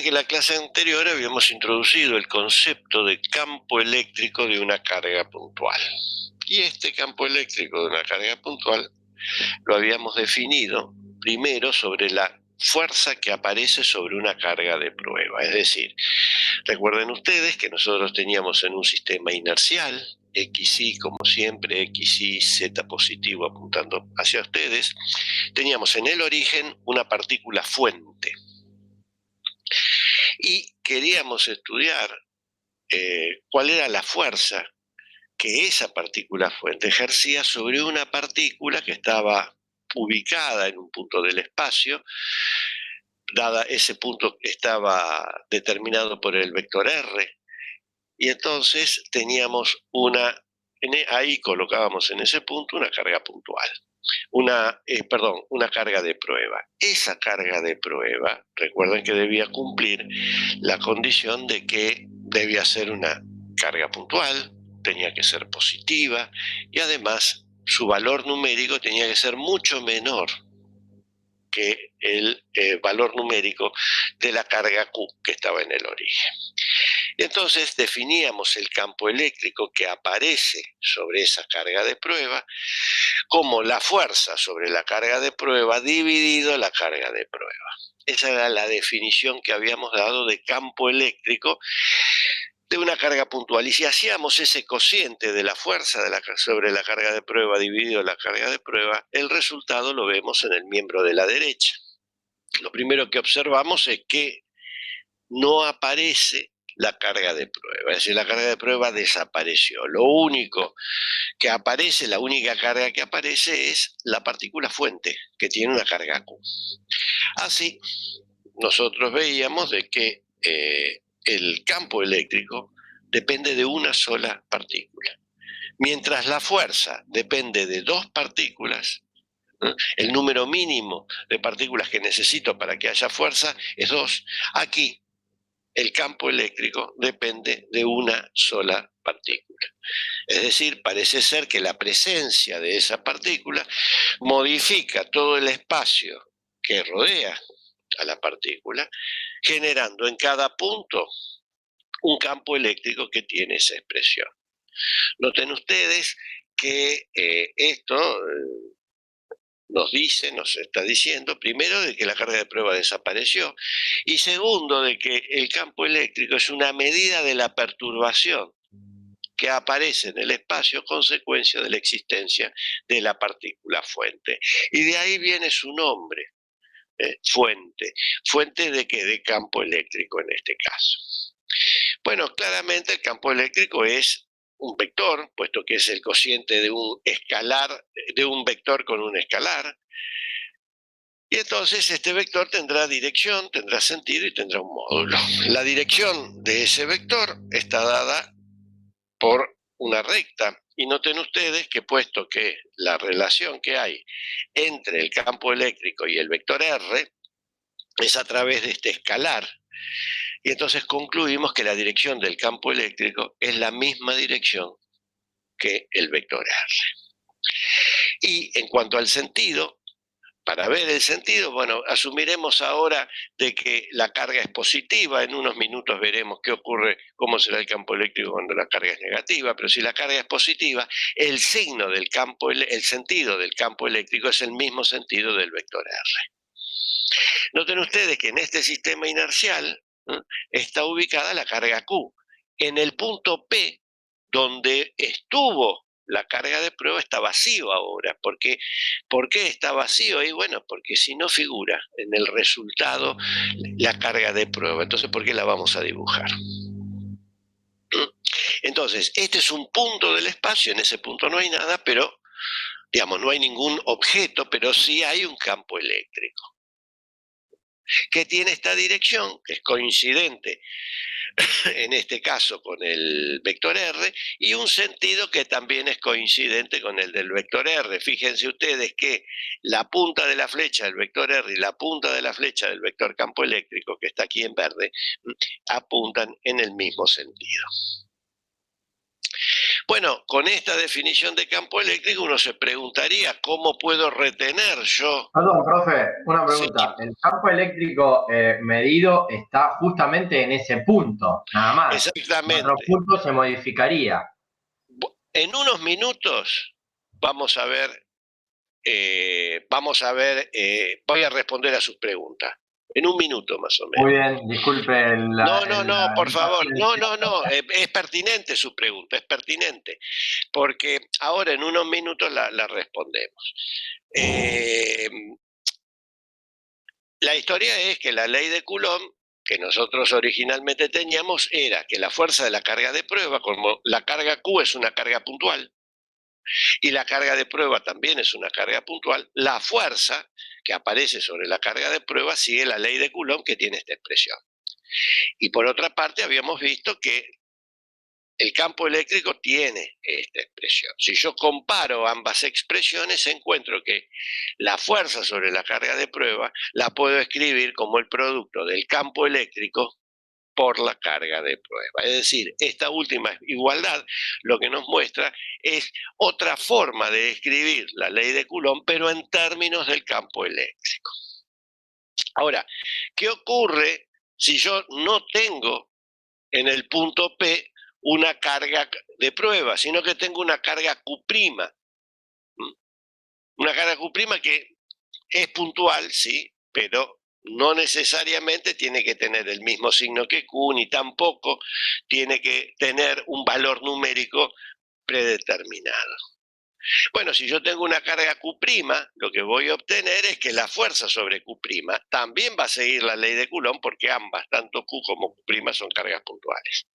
En la clase anterior habíamos introducido el concepto de campo eléctrico de una carga puntual. Y este campo eléctrico de una carga puntual lo habíamos definido primero sobre la fuerza que aparece sobre una carga de prueba. Es decir, recuerden ustedes que nosotros teníamos en un sistema inercial, XY como siempre, XY, Z positivo apuntando hacia ustedes, teníamos en el origen una partícula fuente. Y queríamos estudiar cuál era la fuerza que esa partícula fuente ejercía sobre una partícula que estaba ubicada en un punto del espacio, dada ese punto estaba determinado por el vector R, y entonces teníamos ahí colocábamos en ese punto una carga puntual, una carga de prueba. Esa carga de prueba, recuerden que debía cumplir la condición de que debía ser una carga puntual, tenía que ser positiva y además su valor numérico tenía que ser mucho menor que el valor numérico de la carga Q que estaba en el origen. Entonces definíamos el campo eléctrico que aparece sobre esa carga de prueba como la fuerza sobre la carga de prueba dividido la carga de prueba. Esa era la definición que habíamos dado de campo eléctrico de una carga puntual. Y si hacíamos ese cociente de la fuerza sobre la carga de prueba dividido la carga de prueba, el resultado lo vemos en el miembro de la derecha. Lo primero que observamos es que no aparece la carga de prueba, es decir, la carga de prueba desapareció. Lo único que aparece, la única carga que aparece es la partícula fuente, que tiene una carga Q. Así, nosotros veíamos de que el campo eléctrico depende de una sola partícula. Mientras la fuerza depende de dos partículas, el número mínimo de partículas que necesito para que haya fuerza es 2. Aquí el campo eléctrico depende de una sola partícula. Es decir, parece ser que la presencia de esa partícula modifica todo el espacio que rodea a la partícula, generando en cada punto un campo eléctrico que tiene esa expresión. Noten ustedes que esto nos está diciendo, primero, de que la carga de prueba desapareció, y segundo, de que el campo eléctrico es una medida de la perturbación que aparece en el espacio consecuencia de la existencia de la partícula fuente. Y de ahí viene su nombre, fuente. ¿Fuente de qué? De campo eléctrico en este caso. Bueno, claramente el campo eléctrico es un vector, puesto que es el cociente de un escalar, de un vector con un escalar. Y entonces este vector tendrá dirección, tendrá sentido y tendrá un módulo. La dirección de ese vector está dada por una recta. Y noten ustedes que puesto que la relación que hay entre el campo eléctrico y el vector R es a través de este escalar, y entonces concluimos que la dirección del campo eléctrico es la misma dirección que el vector R. Y en cuanto al sentido, para ver el sentido, bueno, asumiremos ahora de que la carga es positiva, en unos minutos veremos qué ocurre, cómo será el campo eléctrico cuando la carga es negativa, pero si la carga es positiva, el signo del campo, el sentido del campo eléctrico es el mismo sentido del vector R. Noten ustedes que en este sistema inercial está ubicada la carga Q. En el punto P, donde estuvo la carga de prueba, está vacío ahora. ¿Por qué está vacío? Y bueno, porque si no figura en el resultado la carga de prueba, entonces ¿por qué la vamos a dibujar? Entonces, este es un punto del espacio, en ese punto no hay nada, pero, digamos, no hay ningún objeto, pero sí hay un campo eléctrico que tiene esta dirección, que es coincidente en este caso con el vector R, y un sentido que también es coincidente con el del vector R. Fíjense ustedes que la punta de la flecha del vector R y la punta de la flecha del vector campo eléctrico, que está aquí en verde, apuntan en el mismo sentido. Bueno, con esta definición de campo eléctrico uno se preguntaría cómo puedo retener yo. Perdón, profe, una Sí, pregunta. El campo eléctrico medido está justamente en ese punto, nada más. En otro exactamente. punto se modificaría. En unos minutos vamos a ver, voy a responder a sus preguntas. En un minuto más o Muy menos. bien, disculpe No, no, no, por favor. No, impaciencia. no, no. Es pertinente su pregunta, es pertinente. Porque ahora en unos minutos la respondemos. Eh, la historia es que la ley de Coulomb que nosotros originalmente teníamos era que la fuerza de la carga de prueba, como la carga Q es una carga puntual, y la carga de prueba también es una carga puntual, la fuerza que aparece sobre la carga de prueba sigue la ley de Coulomb que tiene esta expresión. Y por otra parte habíamos visto que el campo eléctrico tiene esta expresión. Si yo comparo ambas expresiones, encuentro que la fuerza sobre la carga de prueba la puedo escribir como el producto del campo eléctrico por la carga de prueba. Es decir, esta última igualdad lo que nos muestra es otra forma de escribir la ley de Coulomb, pero en términos del campo eléctrico. Ahora, ¿qué ocurre si yo no tengo en el punto P una carga de prueba, sino que tengo una carga Q'? Una carga Q' que es puntual, sí, pero no necesariamente tiene que tener el mismo signo que Q, ni tampoco tiene que tener un valor numérico predeterminado. Bueno, si yo tengo una carga Q', lo que voy a obtener es que la fuerza sobre Q' también va a seguir la ley de Coulomb porque ambas, tanto Q como Q', son cargas puntuales.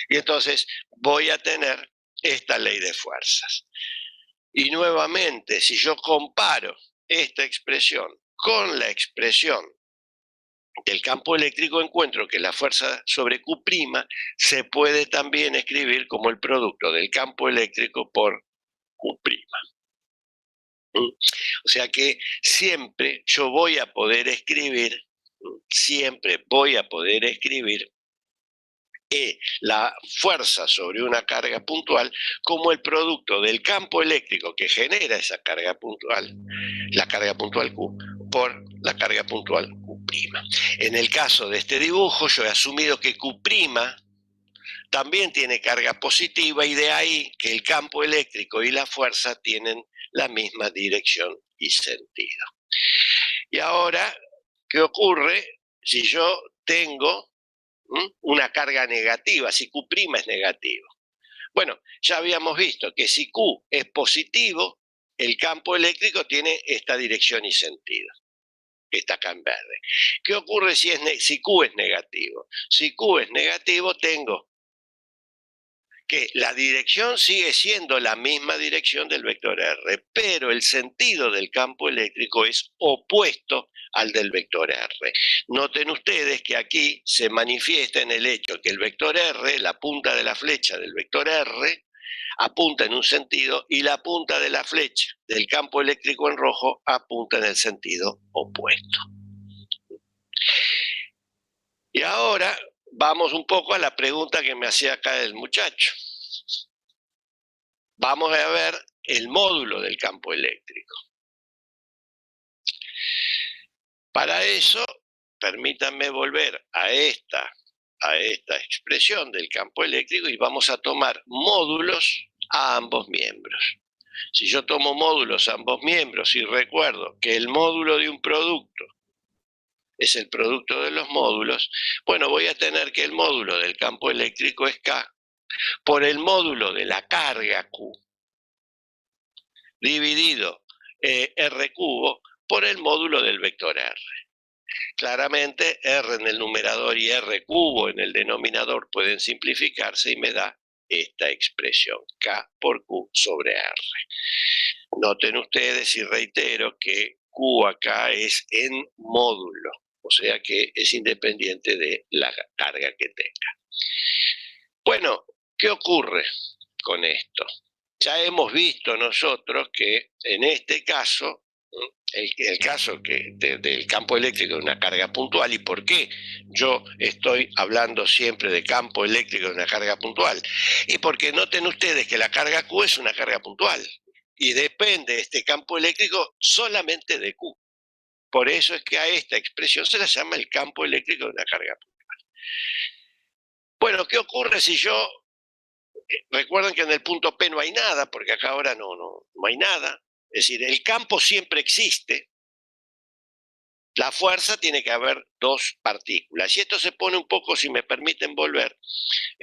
Y entonces voy a tener esta ley de fuerzas. Y nuevamente, si yo comparo esta expresión con la expresión del campo eléctrico, encuentro que la fuerza sobre Q' se puede también escribir como el producto del campo eléctrico por Q'. O sea que siempre yo voy a poder escribir, siempre voy a poder escribir la fuerza sobre una carga puntual como el producto del campo eléctrico que genera esa carga puntual, la carga puntual Q, por la carga puntual Q'. En el caso de este dibujo, yo he asumido que Q' también tiene carga positiva y de ahí que el campo eléctrico y la fuerza tienen la misma dirección y sentido. Y ahora, ¿qué ocurre si yo tengo una carga negativa, si Q' es negativo? Bueno, ya habíamos visto que si Q es positivo, el campo eléctrico tiene esta dirección y sentido, que está acá en verde. ¿Qué ocurre si Q es negativo? Si Q es negativo, tengo que la dirección sigue siendo la misma dirección del vector R, pero el sentido del campo eléctrico es opuesto al del vector R. Noten ustedes que aquí se manifiesta en el hecho que el vector R, la punta de la flecha del vector R, apunta en un sentido y la punta de la flecha del campo eléctrico en rojo apunta en el sentido opuesto. Y ahora vamos un poco a la pregunta que me hacía acá el muchacho. Vamos a ver el módulo del campo eléctrico. Para eso, permítanme volver a esta expresión del campo eléctrico y vamos a tomar módulos a ambos miembros. Si yo tomo módulos a ambos miembros y recuerdo que el módulo de un producto es el producto de los módulos, bueno, voy a tener que el módulo del campo eléctrico es K por el módulo de la carga Q dividido R cubo por el módulo del vector R. Claramente R en el numerador y R cubo en el denominador pueden simplificarse y me da esta expresión, K por Q sobre R. Noten ustedes y reitero que Q acá es en módulo, o sea que es independiente de la carga que tenga. Bueno, ¿qué ocurre con esto? Ya hemos visto nosotros que en este caso el caso del campo eléctrico de una carga puntual. ¿Y por qué yo estoy hablando siempre de campo eléctrico de una carga puntual? Y porque noten ustedes que la carga Q es una carga puntual y depende este campo eléctrico solamente de Q. Por eso es que a esta expresión se la llama el campo eléctrico de una carga puntual. Bueno, ¿qué ocurre si yo... recuerden que en el punto P no hay nada, porque acá ahora no hay nada. Es decir, el campo siempre existe. La fuerza tiene que haber dos partículas. Y esto se pone un poco, si me permiten volver,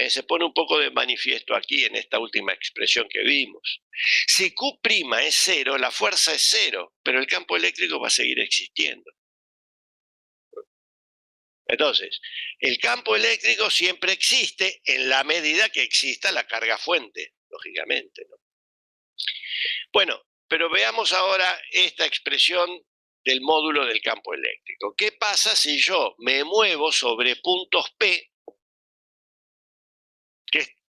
se pone un poco de manifiesto aquí en esta última expresión que vimos. Si Q' es cero, la fuerza es cero, pero el campo eléctrico va a seguir existiendo. Entonces, el campo eléctrico siempre existe en la medida que exista la carga fuente, lógicamente, ¿no? Bueno, pero veamos ahora esta expresión del módulo del campo eléctrico. ¿Qué pasa si yo me muevo sobre puntos P,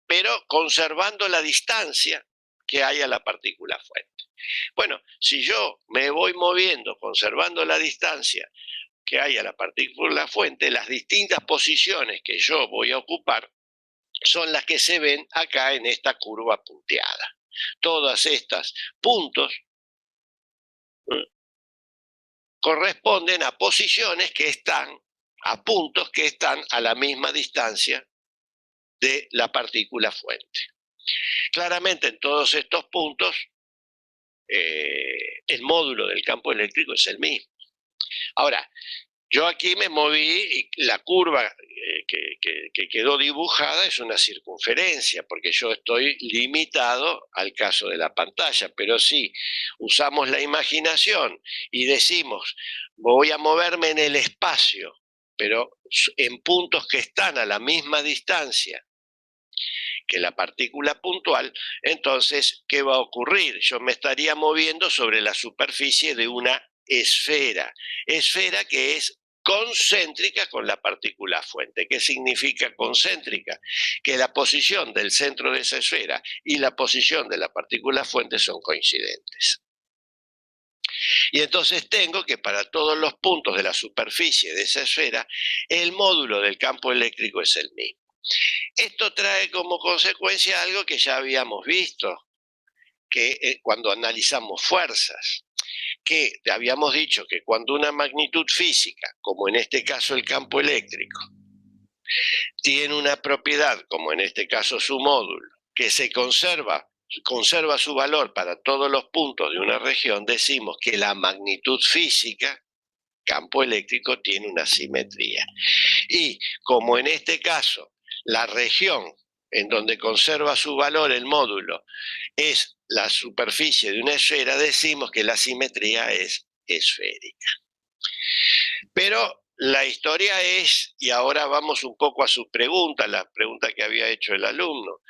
pero conservando la distancia que hay a la partícula fuente? Bueno, si yo me voy moviendo conservando la distancia que hay a la partícula fuente, las distintas posiciones que yo voy a ocupar son las que se ven acá en esta curva punteada. Todas estas puntos corresponden a posiciones que están, a puntos que están a la misma distancia de la partícula fuente. Claramente en todos estos puntos el módulo del campo eléctrico es el mismo. Ahora, yo aquí me moví y la curva que quedó dibujada es una circunferencia, porque yo estoy limitado al caso de la pantalla, pero si usamos la imaginación y decimos, voy a moverme en el espacio, pero en puntos que están a la misma distancia que la partícula puntual, entonces, ¿qué va a ocurrir? Yo me estaría moviendo sobre la superficie de una esfera que es concéntrica con la partícula fuente. ¿Qué significa concéntrica? Que la posición del centro de esa esfera y la posición de la partícula fuente son coincidentes. Y entonces tengo que para todos los puntos de la superficie de esa esfera, el módulo del campo eléctrico es el mismo. Esto trae como consecuencia algo que ya habíamos visto, que cuando analizamos fuerzas, que habíamos dicho que cuando una magnitud física, como en este caso el campo eléctrico, tiene una propiedad, como en este caso su módulo, que se conserva su valor para todos los puntos de una región, decimos que la magnitud física, campo eléctrico, tiene una simetría. Y como en este caso la región en donde conserva su valor el módulo es la superficie de una esfera, decimos que la simetría es esférica. Pero la historia es, y ahora vamos un poco a su pregunta, la pregunta que había hecho el alumno,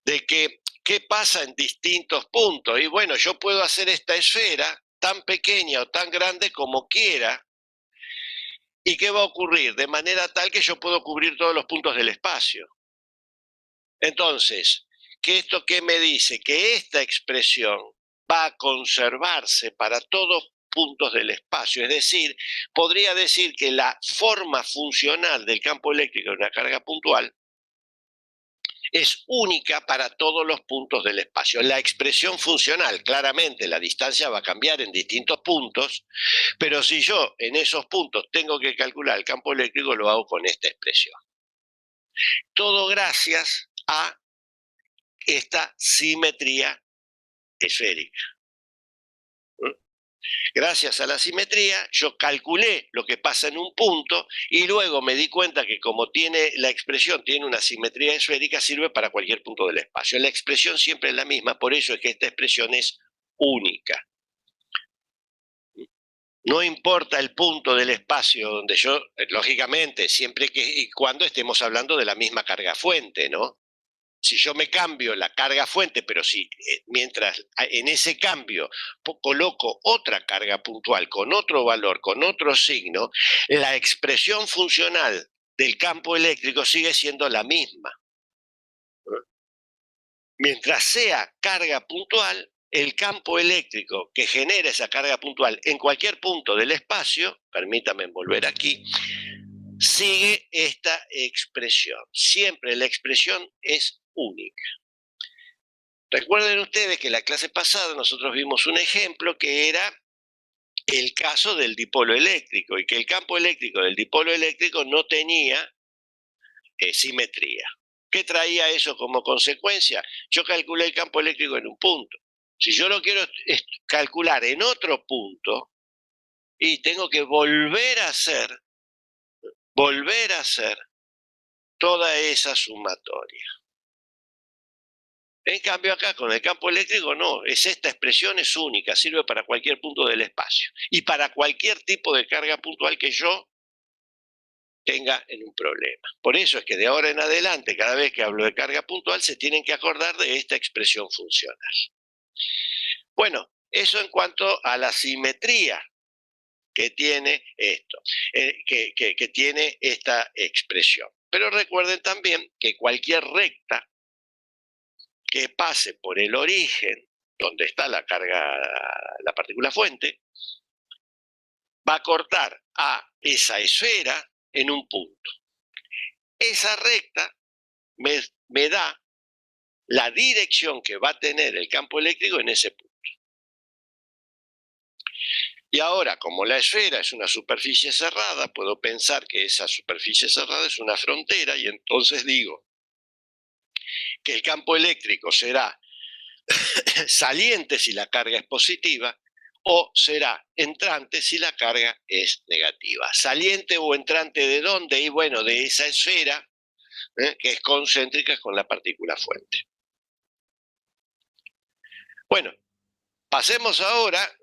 de que qué pasa en distintos puntos. Y bueno, yo puedo hacer esta esfera tan pequeña o tan grande como quiera. ¿Y qué va a ocurrir? De manera tal que yo puedo cubrir todos los puntos del espacio. Entonces, ¿esto qué me dice? Que esta expresión va a conservarse para todos puntos del espacio. Es decir, podría decir que la forma funcional del campo eléctrico de una carga puntual es única para todos los puntos del espacio. La expresión funcional, claramente la distancia va a cambiar en distintos puntos, pero si yo en esos puntos tengo que calcular el campo eléctrico, lo hago con esta expresión. Todo gracias a esta simetría esférica. Gracias a la simetría, yo calculé lo que pasa en un punto y luego me di cuenta que como tiene la expresión tiene una simetría esférica, sirve para cualquier punto del espacio. La expresión siempre es la misma, por eso es que esta expresión es única. No importa el punto del espacio donde yo, lógicamente, siempre que y cuando estemos hablando de la misma carga fuente, ¿no? Si yo me cambio la carga fuente, pero si mientras en ese cambio coloco otra carga puntual con otro valor, con otro signo, la expresión funcional del campo eléctrico sigue siendo la misma. Mientras sea carga puntual, el campo eléctrico que genera esa carga puntual en cualquier punto del espacio, permítame volver aquí, sigue esta expresión. Siempre la expresión es única. Recuerden ustedes que en la clase pasada nosotros vimos un ejemplo que era el caso del dipolo eléctrico y que el campo eléctrico del dipolo eléctrico no tenía simetría. ¿Qué traía eso como consecuencia? Yo calculé el campo eléctrico en un punto. Si yo lo quiero calcular en otro punto, y tengo que volver a hacer toda esa sumatoria. En cambio acá con el campo eléctrico no, esta expresión es única, sirve para cualquier punto del espacio y para cualquier tipo de carga puntual que yo tenga en un problema. Por eso es que de ahora en adelante, cada vez que hablo de carga puntual, se tienen que acordar de esta expresión funcional. Bueno, eso en cuanto a la simetría que tiene esto, que tiene esta expresión. Pero recuerden también que cualquier recta que pase por el origen donde está la carga, la partícula fuente, va a cortar a esa esfera en un punto. Esa recta me da la dirección que va a tener el campo eléctrico en ese punto. Y ahora, como la esfera es una superficie cerrada, puedo pensar que esa superficie cerrada es una frontera y entonces digo que el campo eléctrico será saliente si la carga es positiva o será entrante si la carga es negativa. ¿Saliente o entrante de dónde? Y bueno, de esa esfera que es concéntrica con la partícula fuente. Bueno, pasemos ahora,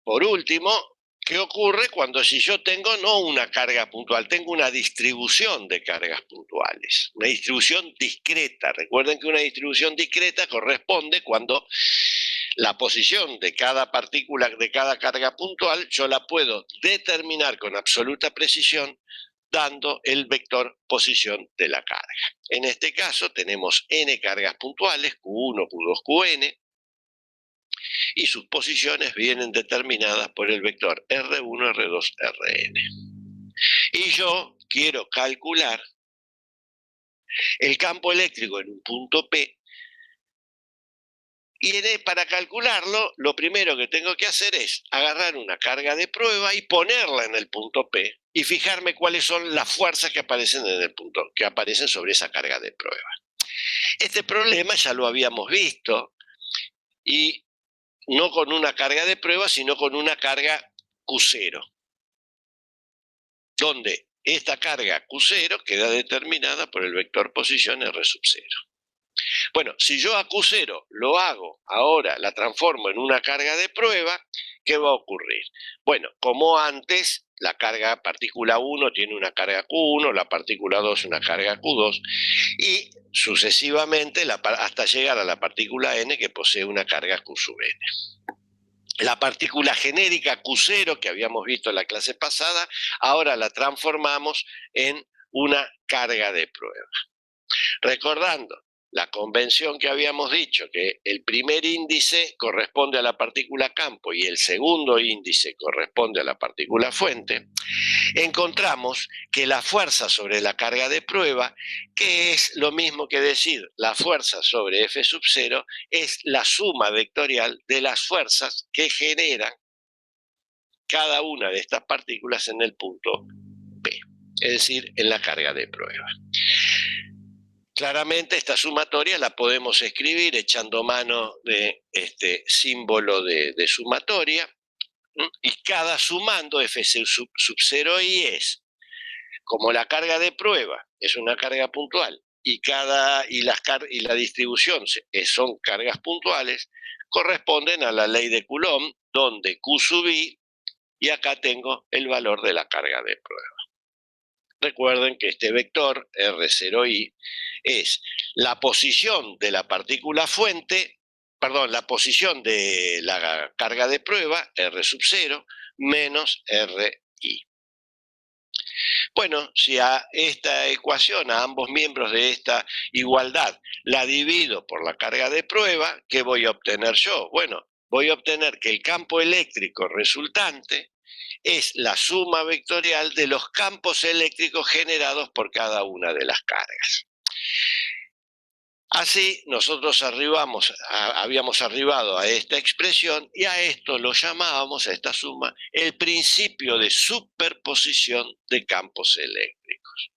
por último, ¿qué ocurre cuando si yo tengo no una carga puntual, tengo una distribución de cargas puntuales? Una distribución discreta. Recuerden que una distribución discreta corresponde cuando la posición de cada partícula, de cada carga puntual, yo la puedo determinar con absoluta precisión dando el vector posición de la carga. En este caso tenemos n cargas puntuales, Q1, Q2, Qn, y sus posiciones vienen determinadas por el vector R1, R2, Rn. Y yo quiero calcular el campo eléctrico en un punto P, y para calcularlo, lo primero que tengo que hacer es agarrar una carga de prueba y ponerla en el punto P y fijarme cuáles son las fuerzas que aparecen en el punto, que aparecen sobre esa carga de prueba. Este problema ya lo habíamos visto y no con una carga de prueba, sino con una carga Q0, donde esta carga Q0 queda determinada por el vector posición R sub 0. Bueno, si yo a Q0 lo hago ahora, la transformo en una carga de prueba, ¿qué va a ocurrir? Bueno, como antes, la carga partícula 1 tiene una carga Q1, la partícula 2 una carga Q2, y sucesivamente hasta llegar a la partícula N que posee una carga Q sub N. La partícula genérica Q0 que habíamos visto en la clase pasada, ahora la transformamos en una carga de prueba. Recordando la convención que habíamos dicho, que el primer índice corresponde a la partícula campo y el segundo índice corresponde a la partícula fuente, encontramos que la fuerza sobre la carga de prueba, que es lo mismo que decir la fuerza sobre F sub 0, es la suma vectorial de las fuerzas que generan cada una de estas partículas en el punto P, es decir, en la carga de prueba. Claramente esta sumatoria la podemos escribir echando mano de este símbolo de sumatoria, y cada sumando F sub 0i es, como la carga de prueba es una carga puntual y la distribución son cargas puntuales, corresponden a la ley de Coulomb, donde Q sub i, y acá tengo el valor de la carga de prueba. Recuerden que este vector R0i es la posición de la partícula fuente, perdón, la posición de la carga de prueba, R sub 0, menos RI. Bueno, si a esta ecuación, a ambos miembros de esta igualdad, la divido por la carga de prueba, ¿qué voy a obtener yo? Bueno, voy a obtener que el campo eléctrico resultante es la suma vectorial de los campos eléctricos generados por cada una de las cargas. Así nosotros habíamos arribado a esta expresión y a esto lo llamábamos, a esta suma, el principio de superposición de campos eléctricos.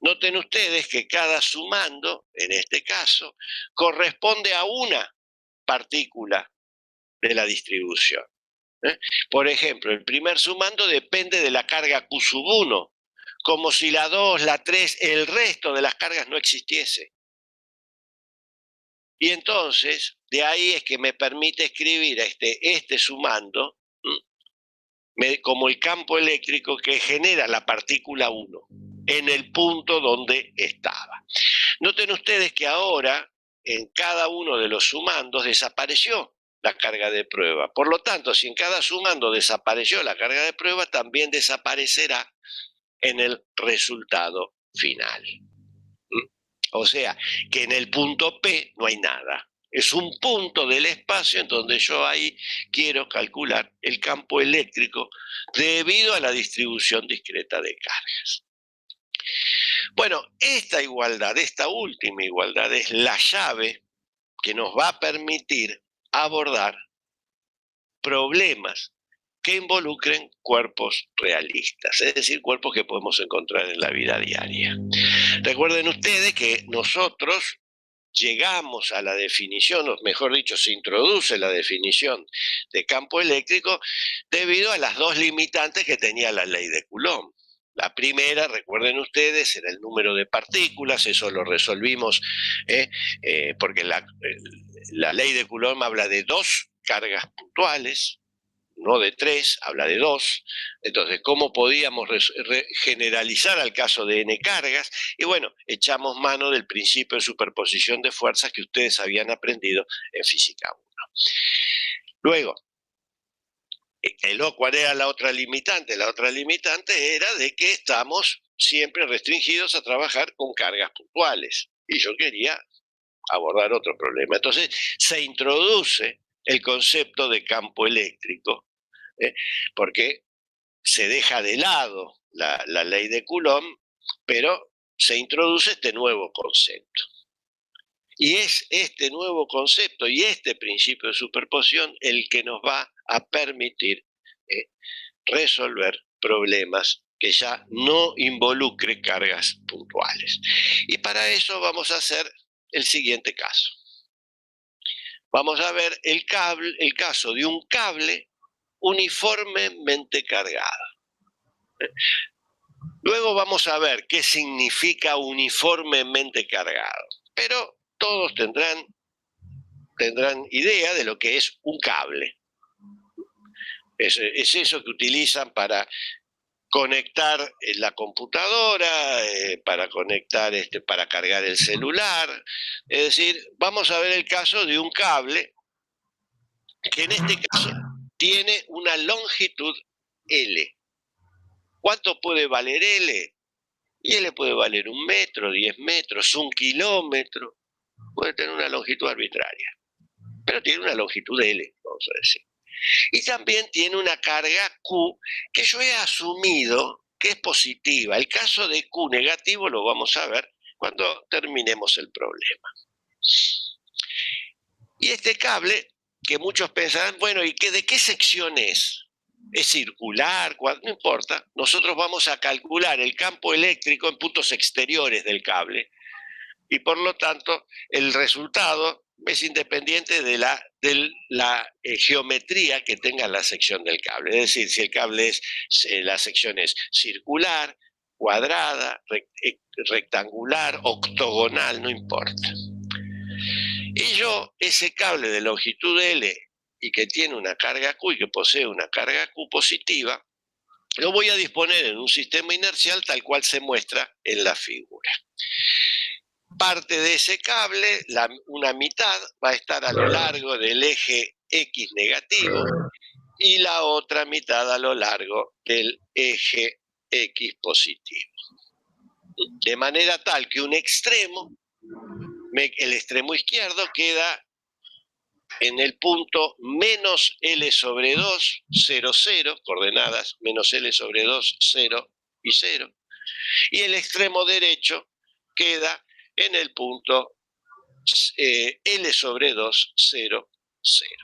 Noten ustedes que cada sumando, en este caso, corresponde a una partícula de la distribución. Por ejemplo, el primer sumando depende de la carga Q sub 1, como si la 2, la 3, el resto de las cargas no existiese. Y entonces, de ahí es que me permite escribir este sumando como el campo eléctrico que genera la partícula 1 en el punto donde estaba. Noten ustedes que ahora en cada uno de los sumandos desapareció la carga de prueba. Por lo tanto, si en cada sumando desapareció la carga de prueba, también desaparecerá en el resultado final. O sea, que en el punto P no hay nada. Es un punto del espacio en donde yo ahí quiero calcular el campo eléctrico debido a la distribución discreta de cargas. Bueno, esta igualdad, esta última igualdad es la llave que nos va a permitir abordar problemas que involucren cuerpos realistas, es decir, cuerpos que podemos encontrar en la vida diaria. Recuerden ustedes que nosotros llegamos a la definición, o mejor dicho, se introduce la definición de campo eléctrico debido a las dos limitantes que tenía la ley de Coulomb. La primera, recuerden ustedes, era el número de partículas, eso lo resolvimos, porque la ley de Coulomb habla de dos cargas puntuales, no de 3, habla de 2. Entonces, ¿cómo podíamos generalizar al caso de n cargas? Y bueno, echamos mano del principio de superposición de fuerzas que ustedes habían aprendido en física 1. Luego, ¿cuál era la otra limitante? La otra limitante era de que estamos siempre restringidos a trabajar con cargas puntuales. Y yo quería abordar otro problema. Entonces, se introduce el concepto de campo eléctrico, porque se deja de lado la ley de Coulomb, pero se introduce este nuevo concepto. Y es este nuevo concepto y este principio de superposición el que nos va a permitir resolver problemas que ya no involucre cargas puntuales. Y para eso vamos a hacer el siguiente caso. Vamos a ver el caso de un cable uniformemente cargado. Luego vamos a ver qué significa uniformemente cargado, pero todos tendrán idea de lo que es un cable. Es eso que utilizan para conectar la computadora, para conectar, para cargar el celular. Es decir, vamos a ver el caso de un cable que en este caso tiene una longitud L. ¿Cuánto puede valer L? Y L puede valer 1 metro, 10 metros, 1 kilómetro. Puede tener una longitud arbitraria. Pero tiene una longitud L, vamos a decir. Y también tiene una carga Q que yo he asumido que es positiva. El caso de Q negativo lo vamos a ver cuando terminemos el problema. Y este cable, que muchos pensarán, bueno, ¿y de qué sección es? ¿Es circular? No importa. Nosotros vamos a calcular el campo eléctrico en puntos exteriores del cable y por lo tanto el resultado es independiente de la geometría que tenga la sección del cable. Es decir, si el cable la sección es circular, cuadrada, rectangular, octogonal, no importa. Y yo, ese cable de longitud L y que tiene una carga Q y que posee una carga Q positiva, lo voy a disponer en un sistema inercial tal cual se muestra en la figura. Parte de ese cable, una mitad, va a estar a lo largo del eje X negativo y la otra mitad a lo largo del eje X positivo. De manera tal que un extremo, el extremo izquierdo, queda en el punto menos L sobre 2, 0, 0, coordenadas, menos L sobre 2, 0 y 0. Y el extremo derecho queda en el punto L sobre 2, 0, 0.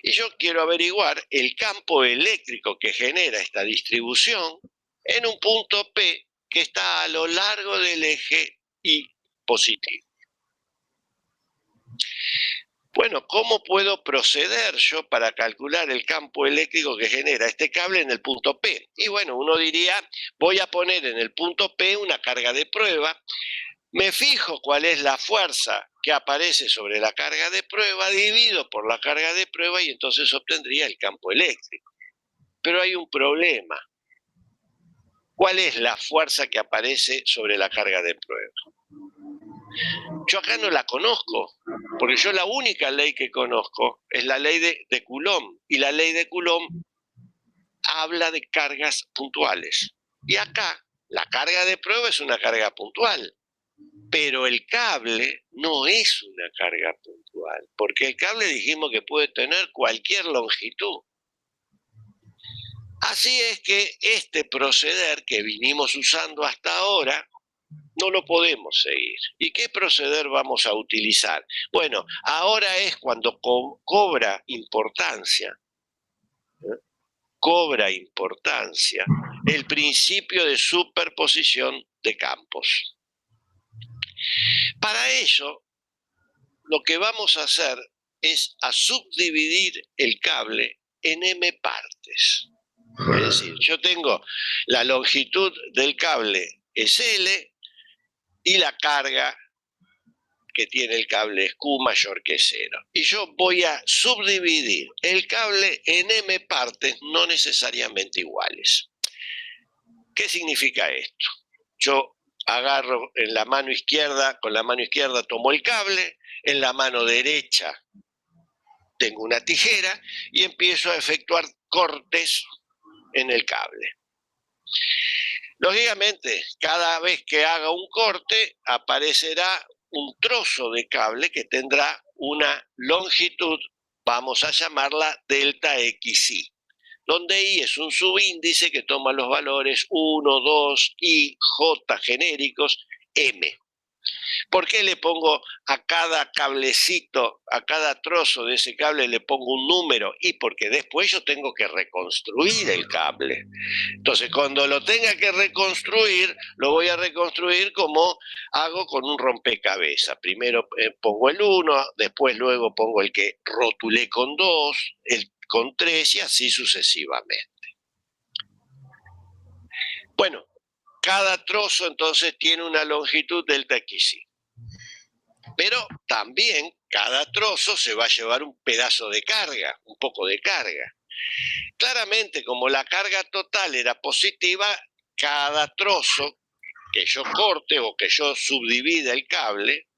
Y yo quiero averiguar el campo eléctrico que genera esta distribución en un punto P que está a lo largo del eje Y positivo. Bueno, ¿cómo puedo proceder yo para calcular el campo eléctrico que genera este cable en el punto P? Y bueno, uno diría, voy a poner en el punto P una carga de prueba, me fijo cuál es la fuerza que aparece sobre la carga de prueba, divido por la carga de prueba y entonces obtendría el campo eléctrico. Pero hay un problema. ¿Cuál es la fuerza que aparece sobre la carga de prueba? Yo acá no la conozco, porque yo la única ley que conozco es la ley de Coulomb, y la ley de Coulomb habla de cargas puntuales. Y acá la carga de prueba es una carga puntual, pero el cable no es una carga puntual, porque el cable dijimos que puede tener cualquier longitud. Así es que este proceder que vinimos usando hasta ahora no lo podemos seguir. ¿Y qué proceder vamos a utilizar? Bueno, ahora es cuando cobra importancia el principio de superposición de campos. Para ello, lo que vamos a hacer es a subdividir el cable en m partes. Es decir, yo tengo la longitud del cable es L y la carga que tiene el cable es Q mayor que 0. Y yo voy a subdividir el cable en m partes no necesariamente iguales. ¿Qué significa esto? Yo agarro en la mano izquierda, con la mano izquierda tomo el cable, en la mano derecha tengo una tijera y empiezo a efectuar cortes en el cable. Lógicamente, cada vez que haga un corte, aparecerá un trozo de cable que tendrá una longitud, vamos a llamarla delta XY, donde I es un subíndice que toma los valores 1, 2, I, J genéricos, M. ¿Por qué le pongo a cada cablecito, a cada trozo de ese cable le pongo un número? Y porque después yo tengo que reconstruir el cable. Entonces, cuando lo tenga que reconstruir, lo voy a reconstruir como hago con un rompecabezas. Primero pongo el 1, después luego pongo el que rotulé con 2, el con 3 y así sucesivamente. Bueno, cada trozo entonces tiene una longitud delta XY. Pero también cada trozo se va a llevar un pedazo de carga, un poco de carga. Claramente, como la carga total era positiva, cada trozo que yo corte o que yo subdivida el cable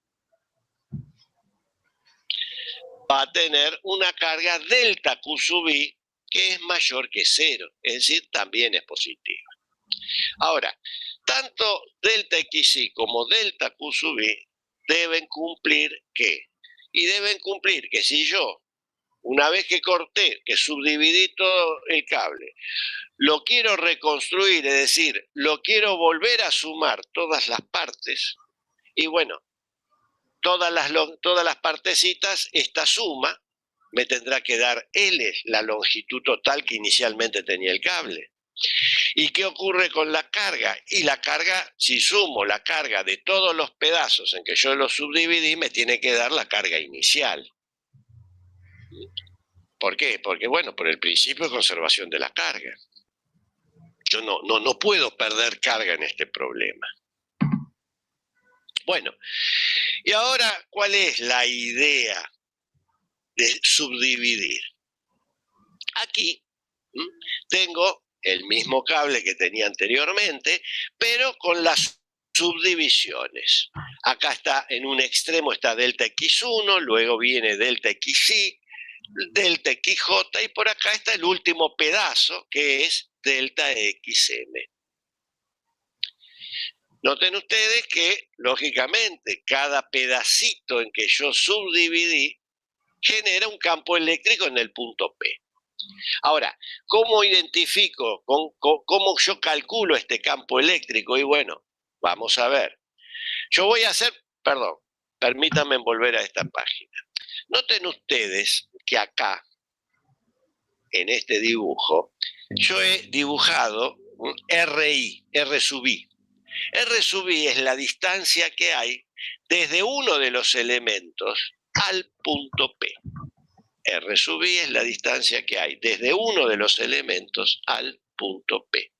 va a tener una carga delta Q sub I que es mayor que 0, es decir, también es positiva. Ahora, tanto delta XY como delta Q sub I deben cumplir ¿qué? Y deben cumplir que si yo, una vez que corté, que subdividí todo el cable, lo quiero reconstruir, es decir, lo quiero volver a sumar todas las partes, y bueno, todas las partecitas, esta suma me tendrá que dar L, la longitud total que inicialmente tenía el cable. ¿Y qué ocurre con la carga? Y la carga, si sumo la carga de todos los pedazos en que yo los subdividí, me tiene que dar la carga inicial. ¿Por qué? Porque, bueno, por el principio de conservación de la carga. Yo no puedo perder carga en este problema. Bueno, y ahora, ¿cuál es la idea de subdividir? Aquí tengo el mismo cable que tenía anteriormente, pero con las subdivisiones. Acá está, en un extremo está delta X1, luego viene delta XY, delta XJ, y por acá está el último pedazo, que es delta XM. Noten ustedes que, lógicamente, cada pedacito en que yo subdividí genera un campo eléctrico en el punto P. Ahora, ¿cómo identifico, cómo yo calculo este campo eléctrico? Y bueno, vamos a ver. Yo voy a hacer, perdón, permítanme volver a esta página. Noten ustedes que acá, en este dibujo, yo he dibujado un RI, R sub I. R sub I es la distancia que hay desde uno de los elementos al punto P. R sub I es la distancia que hay desde uno de los elementos al punto P.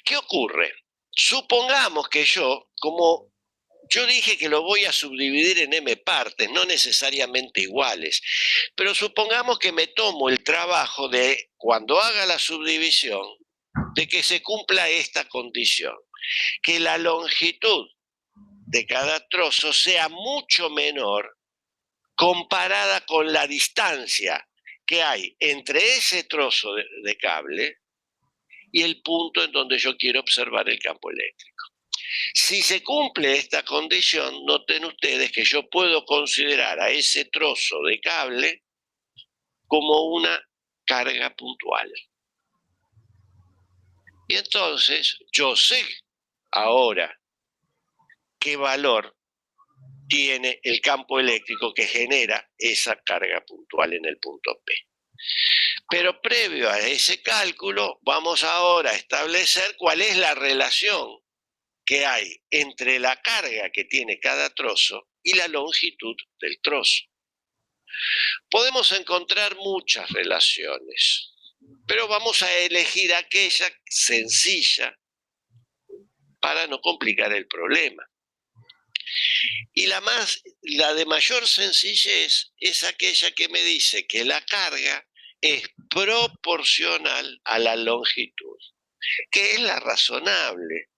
¿Qué ocurre? Supongamos que como yo dije que lo voy a subdividir en m partes, no necesariamente iguales, pero supongamos que me tomo el trabajo de, cuando haga la subdivisión, de que se cumpla esta condición, que la longitud de cada trozo sea mucho menor comparada con la distancia que hay entre ese trozo de cable y el punto en donde yo quiero observar el campo eléctrico. Si se cumple esta condición, noten ustedes que yo puedo considerar a ese trozo de cable como una carga puntual. Y entonces yo sé ahora qué valor tiene el campo eléctrico que genera esa carga puntual en el punto P. Pero previo a ese cálculo, vamos ahora a establecer cuál es la relación que hay entre la carga que tiene cada trozo y la longitud del trozo. Podemos encontrar muchas relaciones, pero vamos a elegir aquella sencilla para no complicar el problema. Y la de mayor sencillez es aquella que me dice que la carga es proporcional a la longitud, que es la razonable.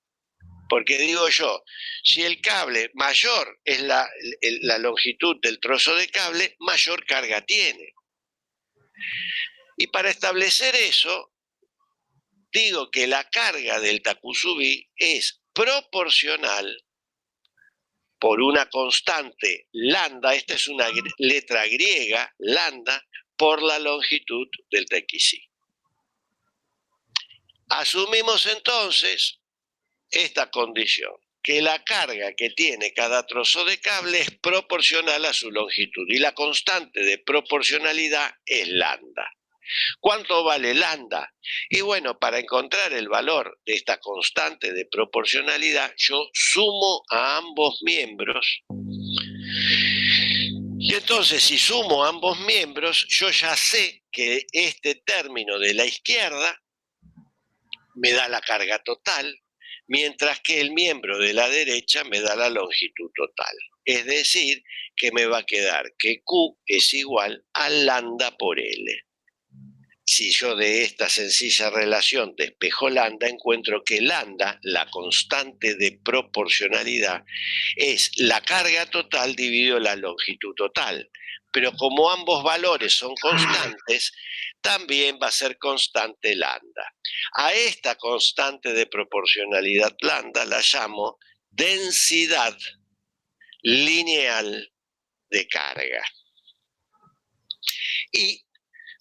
Porque digo yo, si el cable mayor es la longitud del trozo de cable, mayor carga tiene. Y para establecer eso, digo que la carga delta Q sub I es proporcional por una constante lambda, esta es una letra griega, lambda, por la longitud delta XI. Asumimos entonces esta condición, que la carga que tiene cada trozo de cable es proporcional a su longitud y la constante de proporcionalidad es lambda. ¿Cuánto vale lambda? Y bueno, para encontrar el valor de esta constante de proporcionalidad, yo sumo a ambos miembros. Y entonces, si sumo a ambos miembros, yo ya sé que este término de la izquierda me da la carga total, mientras que el miembro de la derecha me da la longitud total. Es decir, que me va a quedar que Q es igual a lambda por L. Si yo de esta sencilla relación despejo lambda, encuentro que lambda, la constante de proporcionalidad, es la carga total dividido la longitud total. Pero como ambos valores son constantes, también va a ser constante lambda. A esta constante de proporcionalidad lambda la llamo densidad lineal de carga. Y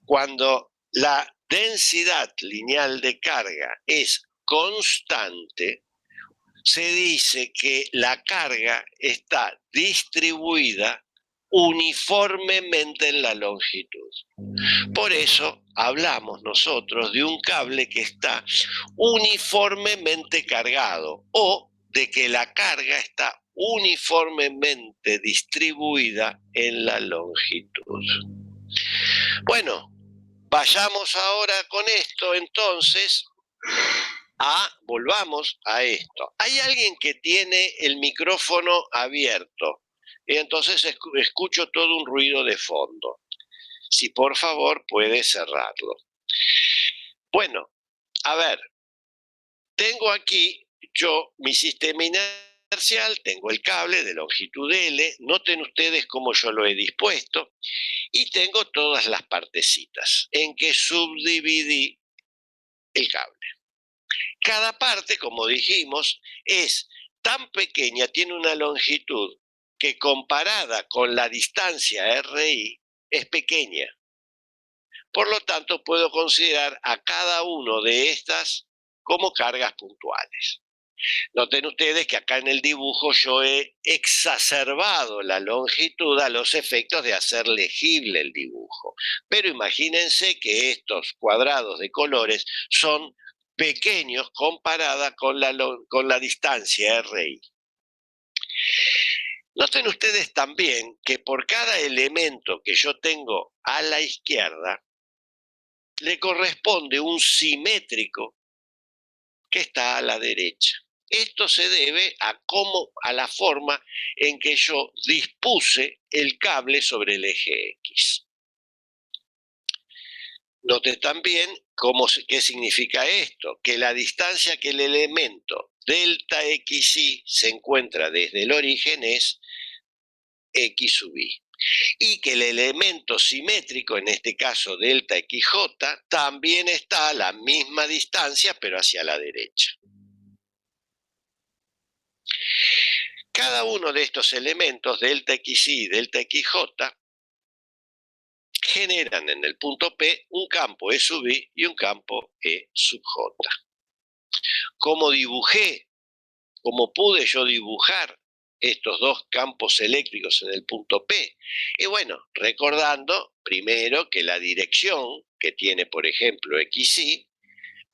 cuando la densidad lineal de carga es constante, se dice que la carga está distribuida uniformemente en la longitud. Por eso hablamos nosotros de un cable que está uniformemente cargado o de que la carga está uniformemente distribuida en la longitud. Bueno, vayamos ahora con esto entonces volvamos a esto. Hay alguien que tiene el micrófono abierto y entonces escucho todo un ruido de fondo. Si por favor puede cerrarlo. Bueno, a ver, tengo aquí yo mi sistema inercial, tengo el cable de longitud L, noten ustedes cómo yo lo he dispuesto, y tengo todas las partecitas en que subdividí el cable. Cada parte, como dijimos, es tan pequeña, tiene una longitud que comparada con la distancia RI es pequeña. Por lo tanto, puedo considerar a cada uno de estas como cargas puntuales. Noten ustedes que acá en el dibujo yo he exacerbado la longitud a los efectos de hacer legible el dibujo. Pero imagínense que estos cuadrados de colores son pequeños comparada con la distancia RI. Noten ustedes también que por cada elemento que yo tengo a la izquierda, le corresponde un simétrico que está a la derecha. Esto se debe a la forma en que yo dispuse el cable sobre el eje X. Noten también qué significa esto, que la distancia que el elemento delta XY se encuentra desde el origen es X sub Y. Y que el elemento simétrico, en este caso delta XJ, también está a la misma distancia, pero hacia la derecha. Cada uno de estos elementos, delta XY y delta XJ, generan en el punto P un campo E sub I y un campo E sub J. ¿Cómo pude yo dibujar estos dos campos eléctricos en el punto P? Y bueno, recordando primero que la dirección que tiene, por ejemplo, XY,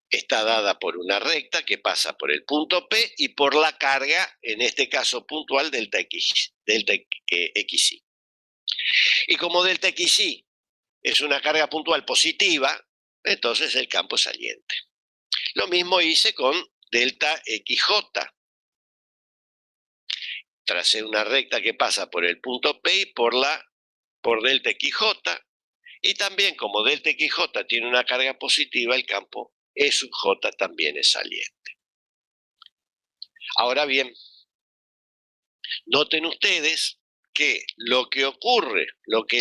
está dada por una recta que pasa por el punto P y por la carga, en este caso puntual, delta XY. Y como delta XY es una carga puntual positiva, entonces el campo es saliente. Lo mismo hice con delta XJ. Tracé una recta que pasa por el punto P y por delta XJ, y también como delta XJ tiene una carga positiva, el campo E sub J también es saliente. Ahora bien, noten ustedes que lo que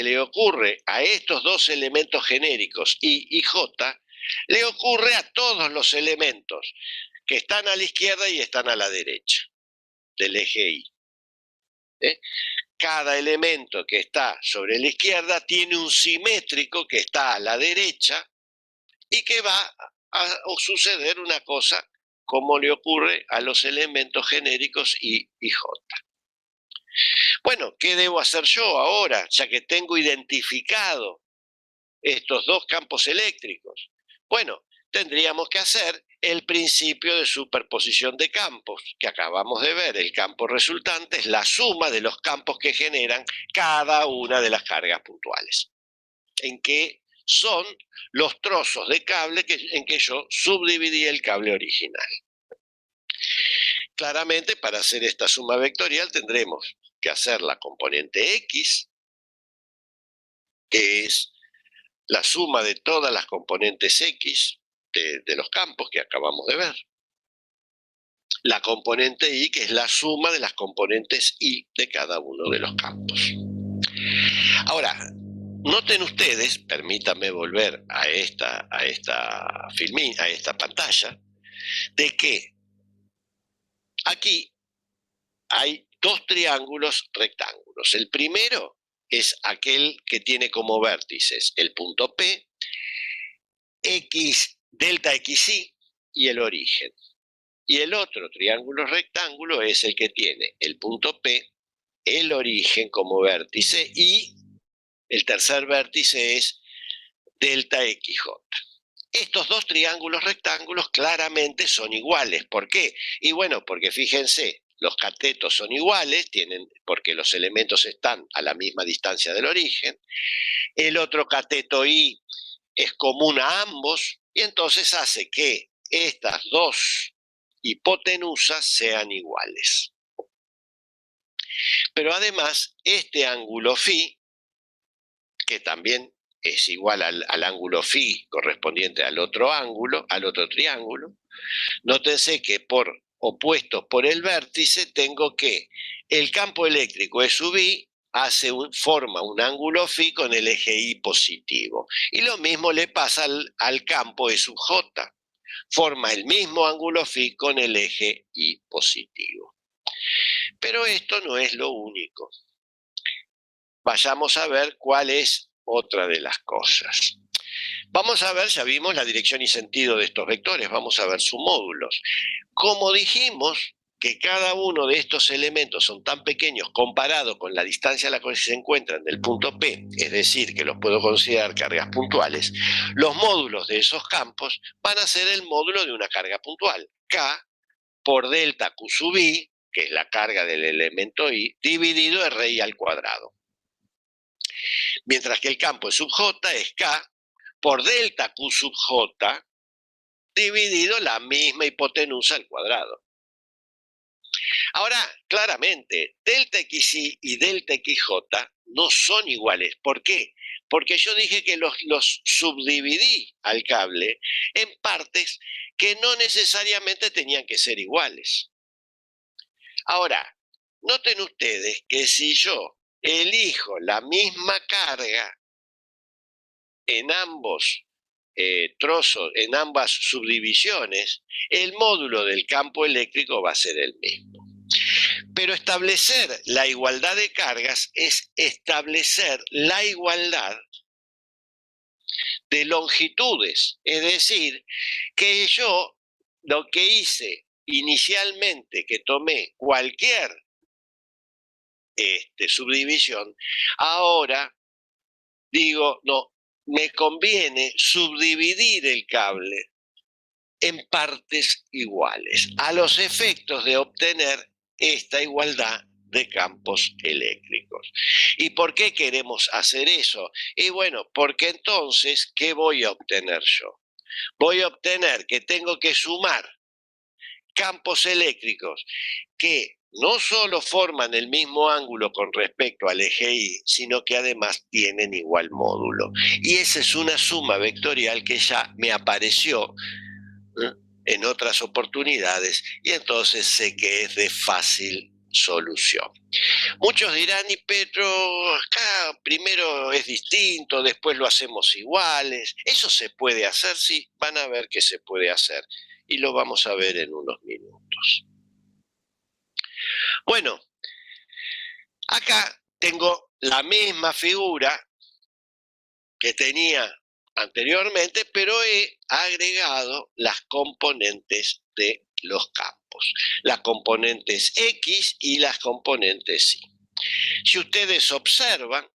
le ocurre a estos dos elementos genéricos I y J, le ocurre a todos los elementos que están a la izquierda y están a la derecha del eje Y. Cada elemento que está sobre la izquierda tiene un simétrico que está a la derecha y que va a suceder una cosa como le ocurre a los elementos genéricos I y J. Bueno, ¿qué debo hacer yo ahora, ya que tengo identificado estos dos campos eléctricos? Bueno, tendríamos que hacer el principio de superposición de campos que acabamos de ver. El campo resultante es la suma de los campos que generan cada una de las cargas puntuales, en que son los trozos de cable en que yo subdividí el cable original. Claramente, para hacer esta suma vectorial tendremos que hacer la componente X, que es la suma de todas las componentes X de los campos que acabamos de ver. La componente Y, que es la suma de las componentes Y de cada uno de los campos. Ahora, noten ustedes, permítanme volver a esta pantalla, de que aquí hay dos triángulos rectángulos. El primero es aquel que tiene como vértices el punto P, delta XY y el origen. Y el otro triángulo rectángulo es el que tiene el punto P, el origen como vértice, y el tercer vértice es delta XJ. Estos dos triángulos rectángulos claramente son iguales. ¿Por qué? Y bueno, porque fíjense, los catetos son iguales, porque los elementos están a la misma distancia del origen. El otro cateto Y es común a ambos, y entonces hace que estas dos hipotenusas sean iguales. Pero además, este ángulo φ, que también es igual al ángulo φ correspondiente al otro ángulo, al otro triángulo, nótense que opuestos por el vértice tengo que el campo eléctrico E sub I forma un ángulo φ con el eje Y positivo. Y lo mismo le pasa al campo E sub J. forma el mismo ángulo phi con el eje Y positivo. Pero esto no es lo único. Vayamos a ver cuál es otra de las cosas. Vamos a ver, ya vimos la dirección y sentido de estos vectores, vamos a ver sus módulos. Como dijimos que cada uno de estos elementos son tan pequeños comparado con la distancia a la que se encuentran del punto P, es decir, que los puedo considerar cargas puntuales, los módulos de esos campos van a ser el módulo de una carga puntual, K por delta Q sub I, que es la carga del elemento I, dividido RI al cuadrado. Mientras que el campo de sub J es K por delta Q sub J dividido la misma hipotenusa al cuadrado. Ahora, claramente, delta XY y delta XJ no son iguales. ¿Por qué? Porque yo dije que los subdividí al cable en partes que no necesariamente tenían que ser iguales. Ahora, noten ustedes que si yo elijo la misma carga en ambos trozos, en ambas subdivisiones, el módulo del campo eléctrico va a ser el mismo. Pero establecer la igualdad de cargas es establecer la igualdad de longitudes. Es decir, que yo lo que hice inicialmente, que tomé cualquier subdivisión, ahora digo, no, me conviene subdividir el cable en partes iguales, a los efectos de obtener esta igualdad de campos eléctricos. ¿Y por qué queremos hacer eso? Y bueno, porque entonces, ¿qué voy a obtener yo? Voy a obtener que tengo que sumar campos eléctricos que no solo forman el mismo ángulo con respecto al eje Y, sino que además tienen igual módulo. Y esa es una suma vectorial que ya me apareció en otras oportunidades y entonces sé que es de fácil solución. Muchos dirán, y Pedro, acá primero es distinto, después lo hacemos iguales. ¿Eso se puede hacer? Sí, van a ver que se puede hacer y lo vamos a ver en unos minutos. Bueno, acá tengo la misma figura que tenía anteriormente, pero he agregado las componentes de los campos, las componentes X y las componentes Y. Si ustedes observan,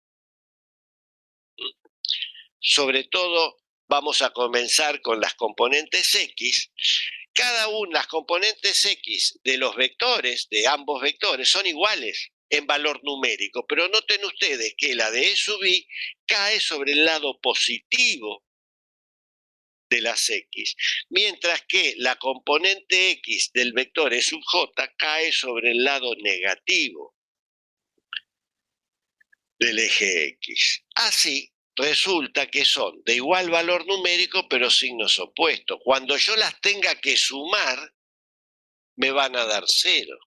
sobre todo vamos a comenzar con las componentes X, cada una, las componentes X de los vectores, de ambos vectores, son iguales en valor numérico, pero noten ustedes que la de E sub I cae sobre el lado positivo de las X, mientras que la componente X del vector E sub J cae sobre el lado negativo del eje X. Así, resulta que son de igual valor numérico, pero signos opuestos. Cuando yo las tenga que sumar, me van a dar 0.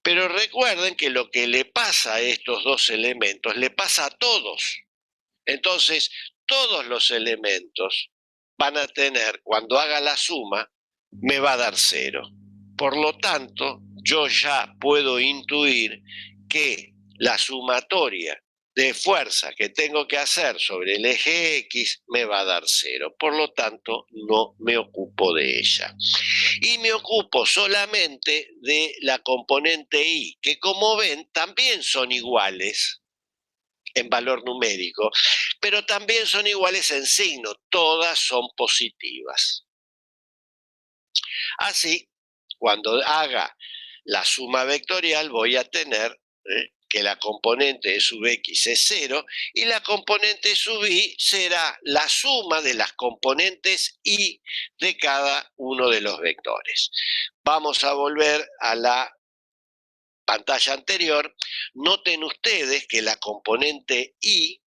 Pero recuerden que lo que le pasa a estos dos elementos, le pasa a todos. Entonces, todos los elementos van a tener, cuando haga la suma, me va a dar 0. Por lo tanto, yo ya puedo intuir que la sumatoria de fuerza que tengo que hacer sobre el eje X me va a dar 0. Por lo tanto, no me ocupo de ella. Y me ocupo solamente de la componente Y, que como ven también son iguales en valor numérico, pero también son iguales en signo, todas son positivas. Así, cuando haga la suma vectorial voy a tener que la componente de sub X es 0 y la componente sub Y será la suma de las componentes Y de cada uno de los vectores. Vamos a volver a la pantalla anterior. Noten ustedes que la componente Y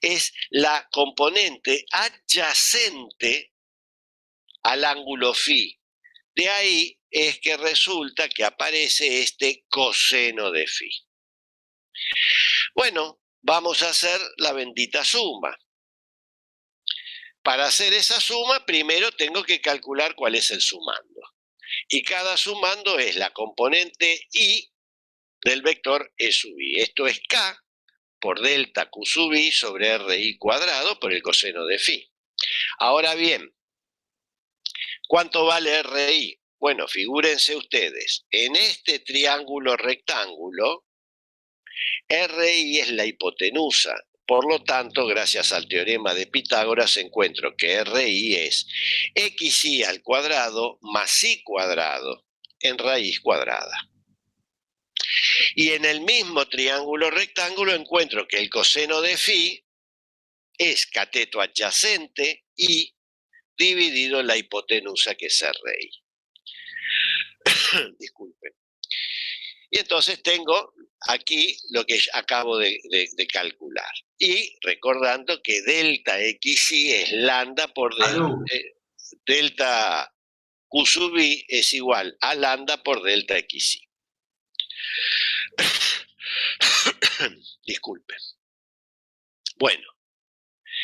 es la componente adyacente al ángulo phi. De ahí es que resulta que aparece este coseno de phi. Bueno, vamos a hacer la bendita suma. para hacer esa suma, primero tengo que calcular cuál es el sumando. Y cada sumando es la componente I del vector E sub I. Esto es K por delta Q sub I sobre RI cuadrado por el coseno de phi. Ahora bien, ¿cuánto vale RI? Bueno, figúrense ustedes, en este triángulo rectángulo, RI es la hipotenusa. Por lo tanto, gracias al teorema de Pitágoras, encuentro que RI es xi al cuadrado más i cuadrado en raíz cuadrada. Y en el mismo triángulo rectángulo encuentro que el coseno de phi es cateto adyacente i dividido la hipotenusa que es RI. Disculpen. Y entonces tengo aquí lo que acabo de calcular. Y recordando que delta xi es lambda por delta q sub i es igual a lambda por delta xi. Disculpen. Bueno,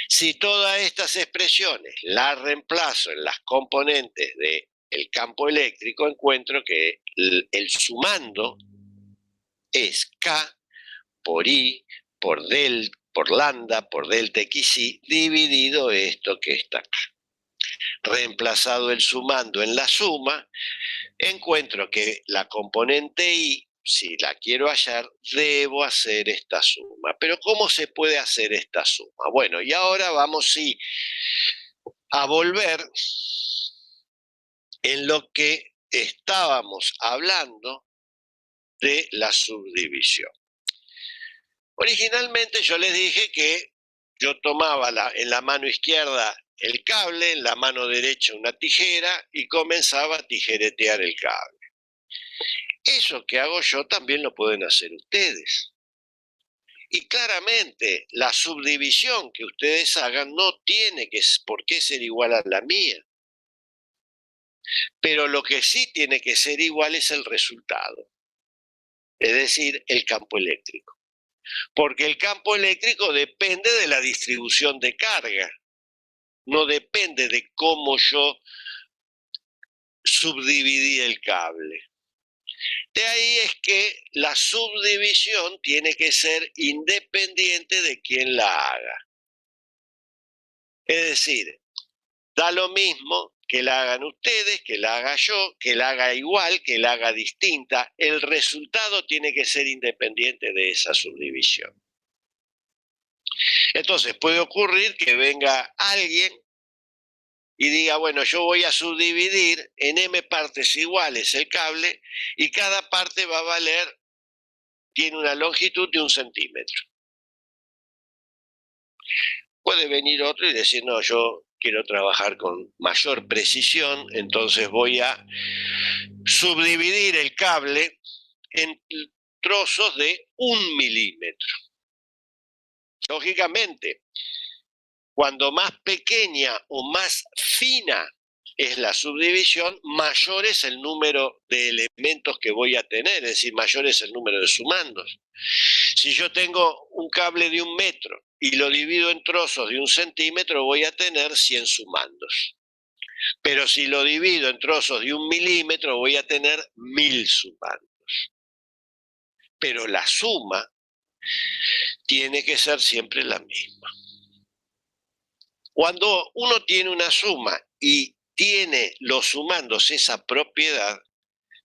si todas estas expresiones las reemplazo en las componentes del campo eléctrico, encuentro que el sumando es K por I, por lambda, por delta xi, dividido esto que está acá. Reemplazado el sumando en la suma, encuentro que la componente I, si la quiero hallar, debo hacer esta suma. Pero ¿cómo se puede hacer esta suma? Bueno, y ahora vamos a volver en lo que estábamos hablando de la subdivisión. Originalmente yo les dije que yo tomaba en la mano izquierda el cable, en la mano derecha una tijera y comenzaba a tijeretear el cable. Eso que hago yo también lo pueden hacer ustedes. Y claramente la subdivisión que ustedes hagan no tiene por qué ser igual a la mía. Pero lo que sí tiene que ser igual es el resultado, es decir, el campo eléctrico. Porque el campo eléctrico depende de la distribución de carga, no depende de cómo yo subdividí el cable. De ahí es que la subdivisión tiene que ser independiente de quien la haga. Es decir, da lo mismo que la hagan ustedes, que la haga yo, que la haga igual, que la haga distinta. El resultado tiene que ser independiente de esa subdivisión. Entonces puede ocurrir que venga alguien y diga, bueno, yo voy a subdividir en m partes iguales el cable y cada parte va a valer, tiene una longitud de 1 centímetro. Puede venir otro y decir, no, yo quiero trabajar con mayor precisión, entonces voy a subdividir el cable en trozos de 1 milímetro. Lógicamente, cuando más pequeña o más fina es la subdivisión, mayor es el número de elementos que voy a tener, es decir, mayor es el número de sumandos. Si yo tengo un cable de 1 metro y lo divido en trozos de 1 centímetro, voy a tener 100 sumandos. Pero si lo divido en trozos de 1 milímetro, voy a tener 1000 sumandos. Pero la suma tiene que ser siempre la misma. Cuando uno tiene una suma y tiene los sumandos esa propiedad,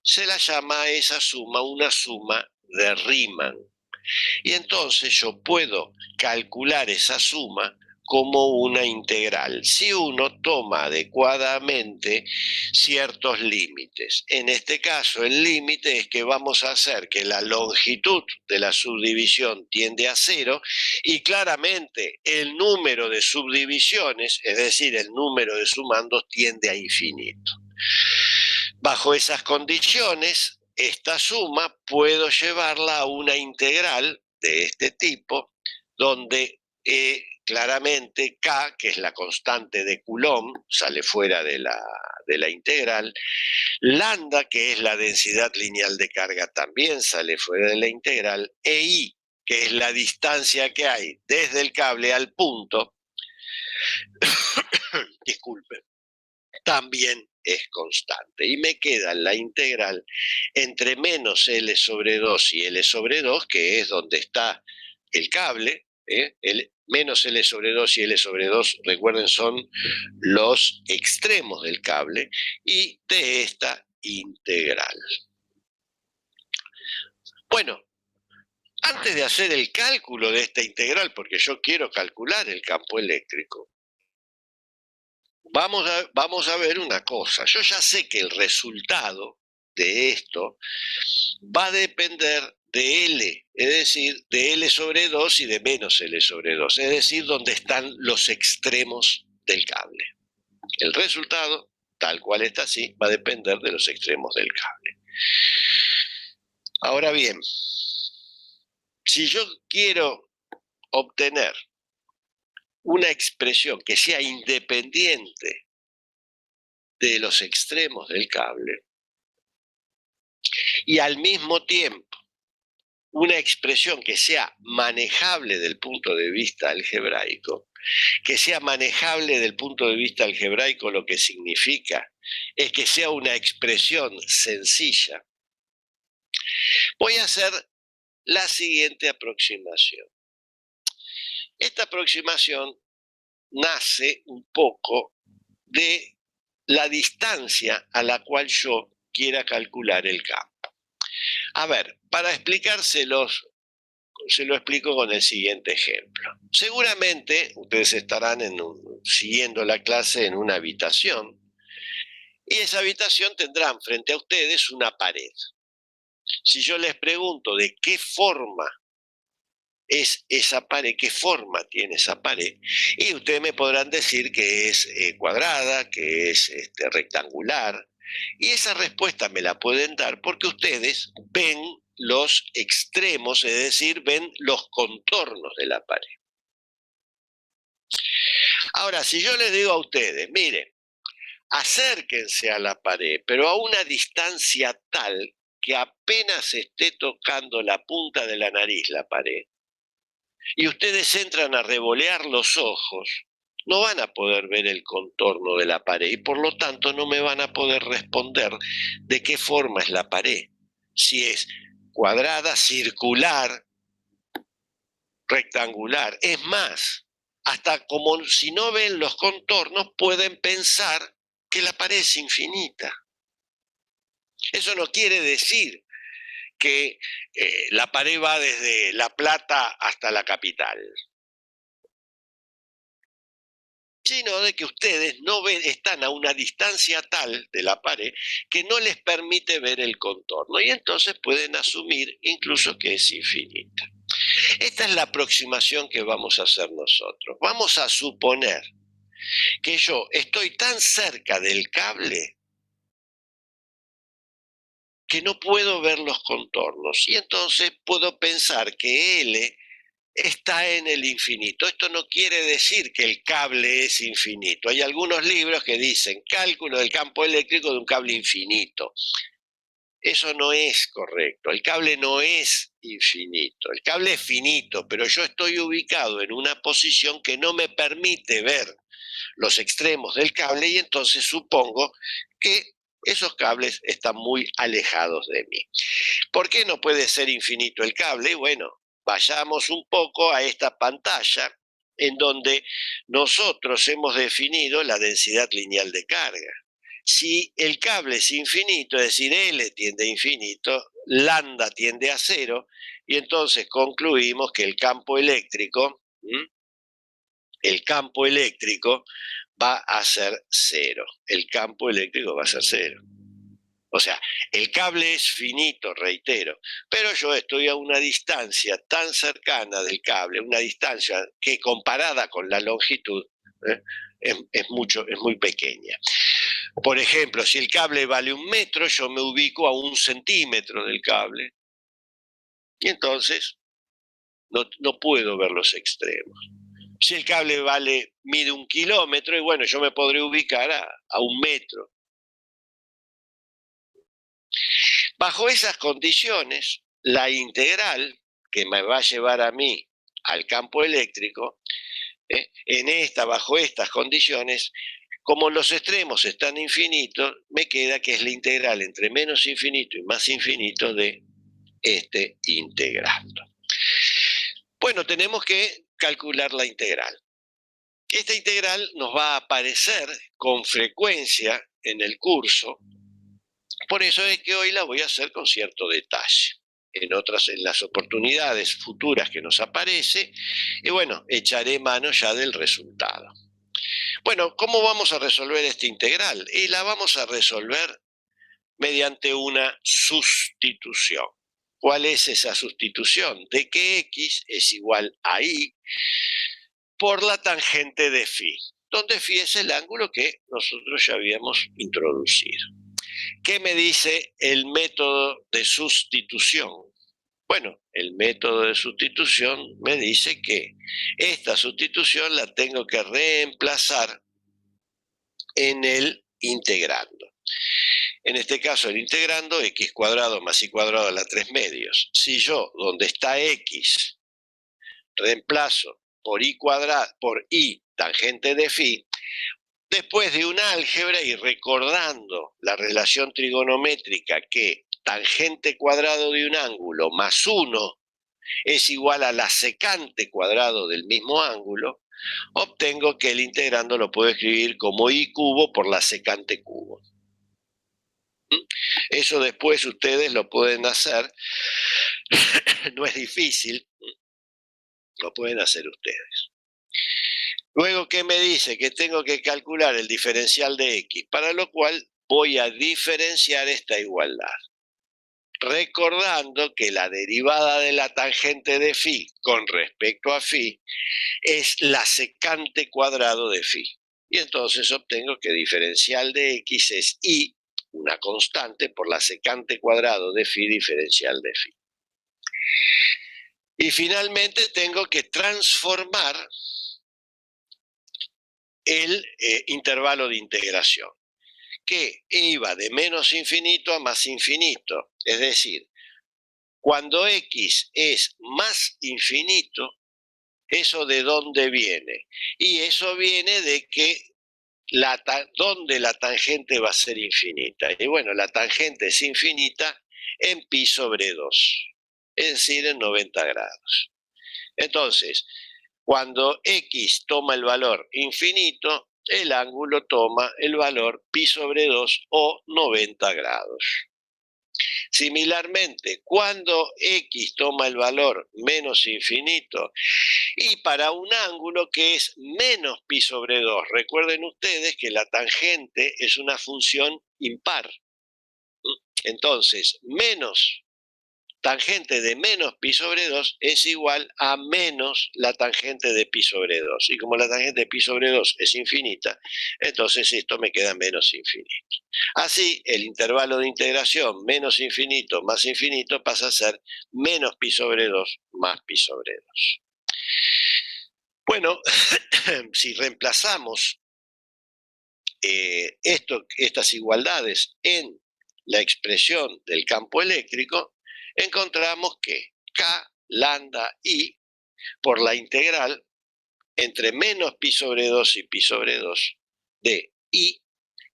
se la llama a esa suma una suma de Riemann. Y entonces yo puedo calcular esa suma como una integral, si uno toma adecuadamente ciertos límites. En este caso, el límite es que vamos a hacer que la longitud de la subdivisión tiende a 0 y claramente el número de subdivisiones, es decir, el número de sumandos, tiende a infinito. Bajo esas condiciones, esta suma puedo llevarla a una integral de este tipo, donde claramente K, que es la constante de Coulomb, sale fuera de la integral, lambda, que es la densidad lineal de carga, también sale fuera de la integral, e I, que es la distancia que hay desde el cable al punto, disculpen, también es constante. Y me queda la integral entre menos L sobre 2 y L sobre 2, que es donde está el cable. El menos L sobre 2 y L sobre 2, recuerden, son los extremos del cable, y de esta integral. Bueno, antes de hacer el cálculo de esta integral, porque yo quiero calcular el campo eléctrico, vamos a ver una cosa. Yo ya sé que el resultado de esto va a depender de L, es decir, de L sobre 2 y de menos L sobre 2, es decir, donde están los extremos del cable. El resultado, tal cual está así, va a depender de los extremos del cable. Ahora bien, si yo quiero obtener una expresión que sea independiente de los extremos del cable y al mismo tiempo una expresión que sea manejable del punto de vista algebraico, que sea manejable del punto de vista algebraico, lo que significa es que sea una expresión sencilla, voy a hacer la siguiente aproximación. Esta aproximación nace un poco de la distancia a la cual yo quiera calcular el campo. A ver, para explicárselos, se lo explico con el siguiente ejemplo. Seguramente ustedes estarán siguiendo la clase en una habitación, y esa habitación tendrán frente a ustedes una pared. Si yo les pregunto de qué forma es esa pared, qué forma tiene esa pared, y ustedes me podrán decir que es cuadrada, que es rectangular, y esa respuesta me la pueden dar porque ustedes ven los extremos, es decir, ven los contornos de la pared. Ahora, si yo les digo a ustedes, miren, acérquense a la pared, pero a una distancia tal que apenas esté tocando la punta de la nariz la pared, y ustedes entran a revolear los ojos, no van a poder ver el contorno de la pared y por lo tanto no me van a poder responder de qué forma es la pared. Si es cuadrada, circular, rectangular. Es más, hasta como si no ven los contornos pueden pensar que la pared es infinita. Eso no quiere decir que la pared va desde La Plata hasta la capital, sino de que ustedes no ven, están a una distancia tal de la pared que no les permite ver el contorno, y entonces pueden asumir incluso que es infinita. Esta es la aproximación que vamos a hacer nosotros. Vamos a suponer que yo estoy tan cerca del cable que no puedo ver los contornos, y entonces puedo pensar que L está en el infinito. Esto no quiere decir que el cable es infinito. Hay algunos libros que dicen cálculo del campo eléctrico de un cable infinito. Eso no es correcto. El cable no es infinito. El cable es finito, pero yo estoy ubicado en una posición que no me permite ver los extremos del cable, y entonces supongo que esos cables están muy alejados de mí. ¿Por qué no puede ser infinito el cable? Bueno, vayamos un poco a esta pantalla en donde nosotros hemos definido la densidad lineal de carga. Si el cable es infinito, es decir, L tiende a infinito, lambda tiende a cero, y entonces concluimos que el campo eléctrico va a ser cero. El campo eléctrico va a ser cero. O sea, el cable es finito, reitero, pero yo estoy a una distancia tan cercana del cable, una distancia que comparada con la longitud es muy pequeña. Por ejemplo, si el cable vale 1 metro, yo me ubico a 1 centímetro del cable, y entonces no puedo ver los extremos. Si el cable mide 1 kilómetro, y bueno, yo me podré ubicar a 1 metro. Bajo esas condiciones, la integral que me va a llevar a mí al campo eléctrico Bajo estas condiciones, como los extremos están infinitos, me queda que es la integral entre menos infinito y más infinito de este integrando. Bueno, tenemos que calcular la integral. Esta integral nos va a aparecer con frecuencia en el curso, por eso es que hoy la voy a hacer con cierto detalle. En las oportunidades futuras que nos aparece, y bueno, echaré mano ya del resultado. Bueno, ¿cómo vamos a resolver esta integral? Y la vamos a resolver mediante una sustitución. ¿Cuál es esa sustitución? De que x es igual a y por la tangente de phi, donde phi es el ángulo que nosotros ya habíamos introducido. ¿Qué me dice el método de sustitución? Bueno, el método de sustitución me dice que esta sustitución la tengo que reemplazar en el integrando. En este caso, el integrando, x cuadrado más y cuadrado a la 3 medios. Si yo, donde está x, reemplazo por y cuadrado, por y tangente de phi, después de un álgebra y recordando la relación trigonométrica que tangente cuadrado de un ángulo más 1 es igual a la secante cuadrado del mismo ángulo, obtengo que el integrando lo puedo escribir como y cubo por la secante cubo. Eso después ustedes lo pueden hacer, no es difícil, lo pueden hacer ustedes. Luego, ¿qué me dice? Que tengo que calcular el diferencial de x, para lo cual voy a diferenciar esta igualdad. Recordando que la derivada de la tangente de phi con respecto a phi es la secante cuadrado de phi. Y entonces obtengo que diferencial de x es y, una constante, por la secante cuadrado de phi diferencial de phi. Y finalmente tengo que transformar el intervalo de integración, que iba de menos infinito a más infinito. Es decir, cuando x es más infinito, ¿eso de dónde viene? Y eso viene de que ¿dónde la tangente va a ser infinita? Y bueno, la tangente es infinita en pi sobre 2, es decir, en 90 grados. Entonces, cuando x toma el valor infinito, el ángulo toma el valor pi sobre 2 o 90 grados. Similarmente, cuando x toma el valor menos infinito, y para un ángulo que es menos pi sobre 2, recuerden ustedes que la tangente es una función impar. Entonces, menos tangente de menos pi sobre 2 es igual a menos la tangente de pi sobre 2. Y como la tangente de pi sobre 2 es infinita, entonces esto me queda menos infinito. Así, el intervalo de integración menos infinito más infinito pasa a ser menos pi sobre 2 más pi sobre 2. Bueno, si reemplazamos estas igualdades en la expresión del campo eléctrico, encontramos que K lambda I por la integral entre menos pi sobre 2 y pi sobre 2 de I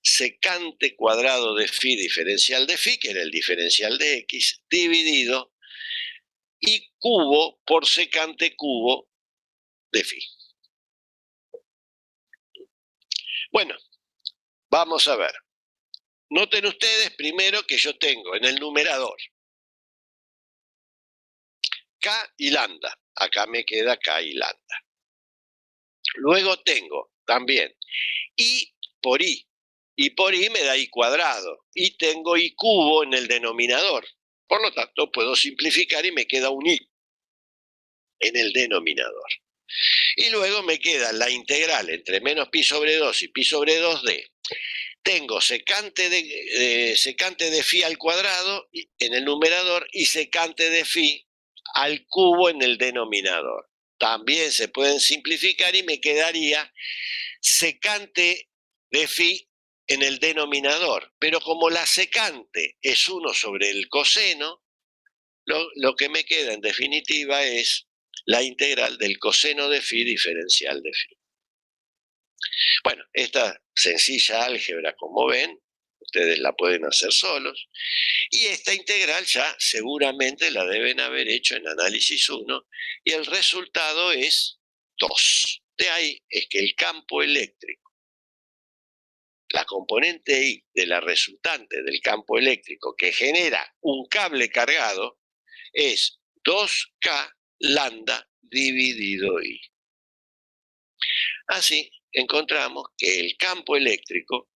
secante cuadrado de phi diferencial de phi, que era el diferencial de x, dividido I cubo por secante cubo de phi. Bueno, vamos a ver. Noten ustedes primero que yo tengo en el numerador K y lambda. Acá me queda K y lambda. Luego tengo también I por I. Y por I me da I cuadrado. Y tengo I cubo en el denominador. Por lo tanto, puedo simplificar y me queda un I en el denominador. Y luego me queda la integral entre menos pi sobre 2 y pi sobre 2d. Tengo secante de phi al cuadrado en el numerador y secante de phi al cubo en el denominador. También se pueden simplificar y me quedaría secante de phi en el denominador. Pero como la secante es 1 sobre el coseno, lo que me queda en definitiva es la integral del coseno de phi diferencial de phi. Bueno, esta sencilla álgebra, como ven, ustedes la pueden hacer solos, y esta integral ya seguramente la deben haber hecho en análisis 1, y el resultado es 2. De ahí es que el campo eléctrico, la componente I de la resultante del campo eléctrico que genera un cable cargado, es 2K lambda dividido I. Así encontramos que el campo eléctrico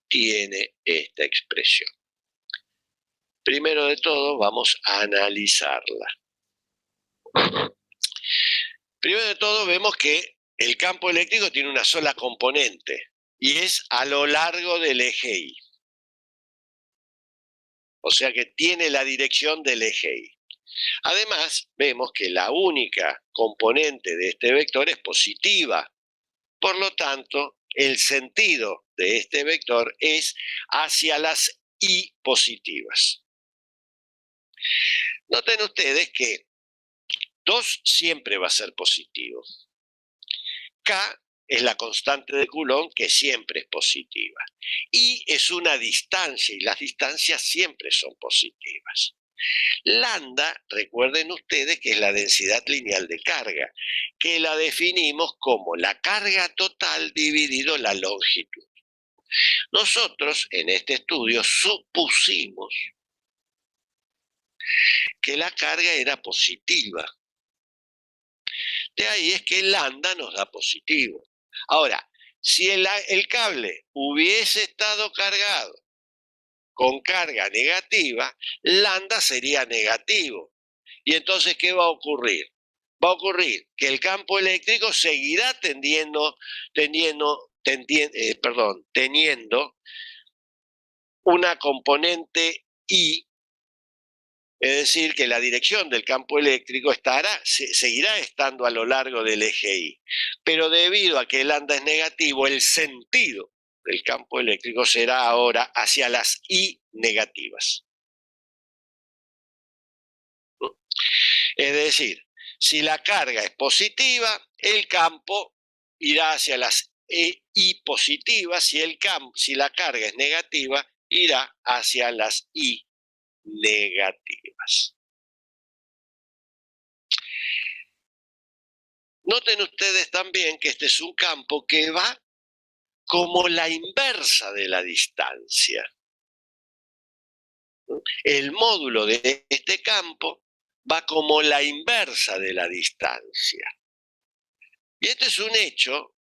tiene esta expresión. Primero de todo vamos a analizarla. Primero de todo vemos que el campo eléctrico tiene una sola componente y es a lo largo del eje Y. O sea que tiene la dirección del eje Y. Además, vemos que la única componente de este vector es positiva. Por lo tanto, el sentido de este vector es hacia las Y positivas. Noten ustedes que 2 siempre va a ser positivo. K es la constante de Coulomb, que siempre es positiva. Y es una distancia, y las distancias siempre son positivas. Lambda, recuerden ustedes que es la densidad lineal de carga, que la definimos como la carga total dividido la longitud. Nosotros en este estudio supusimos que la carga era positiva. De ahí es que lambda nos da positivo. Ahora, si el cable hubiese estado cargado con carga negativa, lambda sería negativo. Y entonces, ¿qué va a ocurrir? Va a ocurrir que el campo eléctrico seguirá teniendo una componente I, es decir, que la dirección del campo eléctrico seguirá estando a lo largo del eje Y. Pero debido a que el lambda es negativo, el sentido del campo eléctrico será ahora hacia las Y negativas. Es decir, si la carga es positiva, el campo irá hacia las I positivas, si la carga es negativa, irá hacia las I negativas. Noten ustedes también que este es un campo que va como la inversa de la distancia. El módulo de este campo va como la inversa de la distancia. Y este es un hecho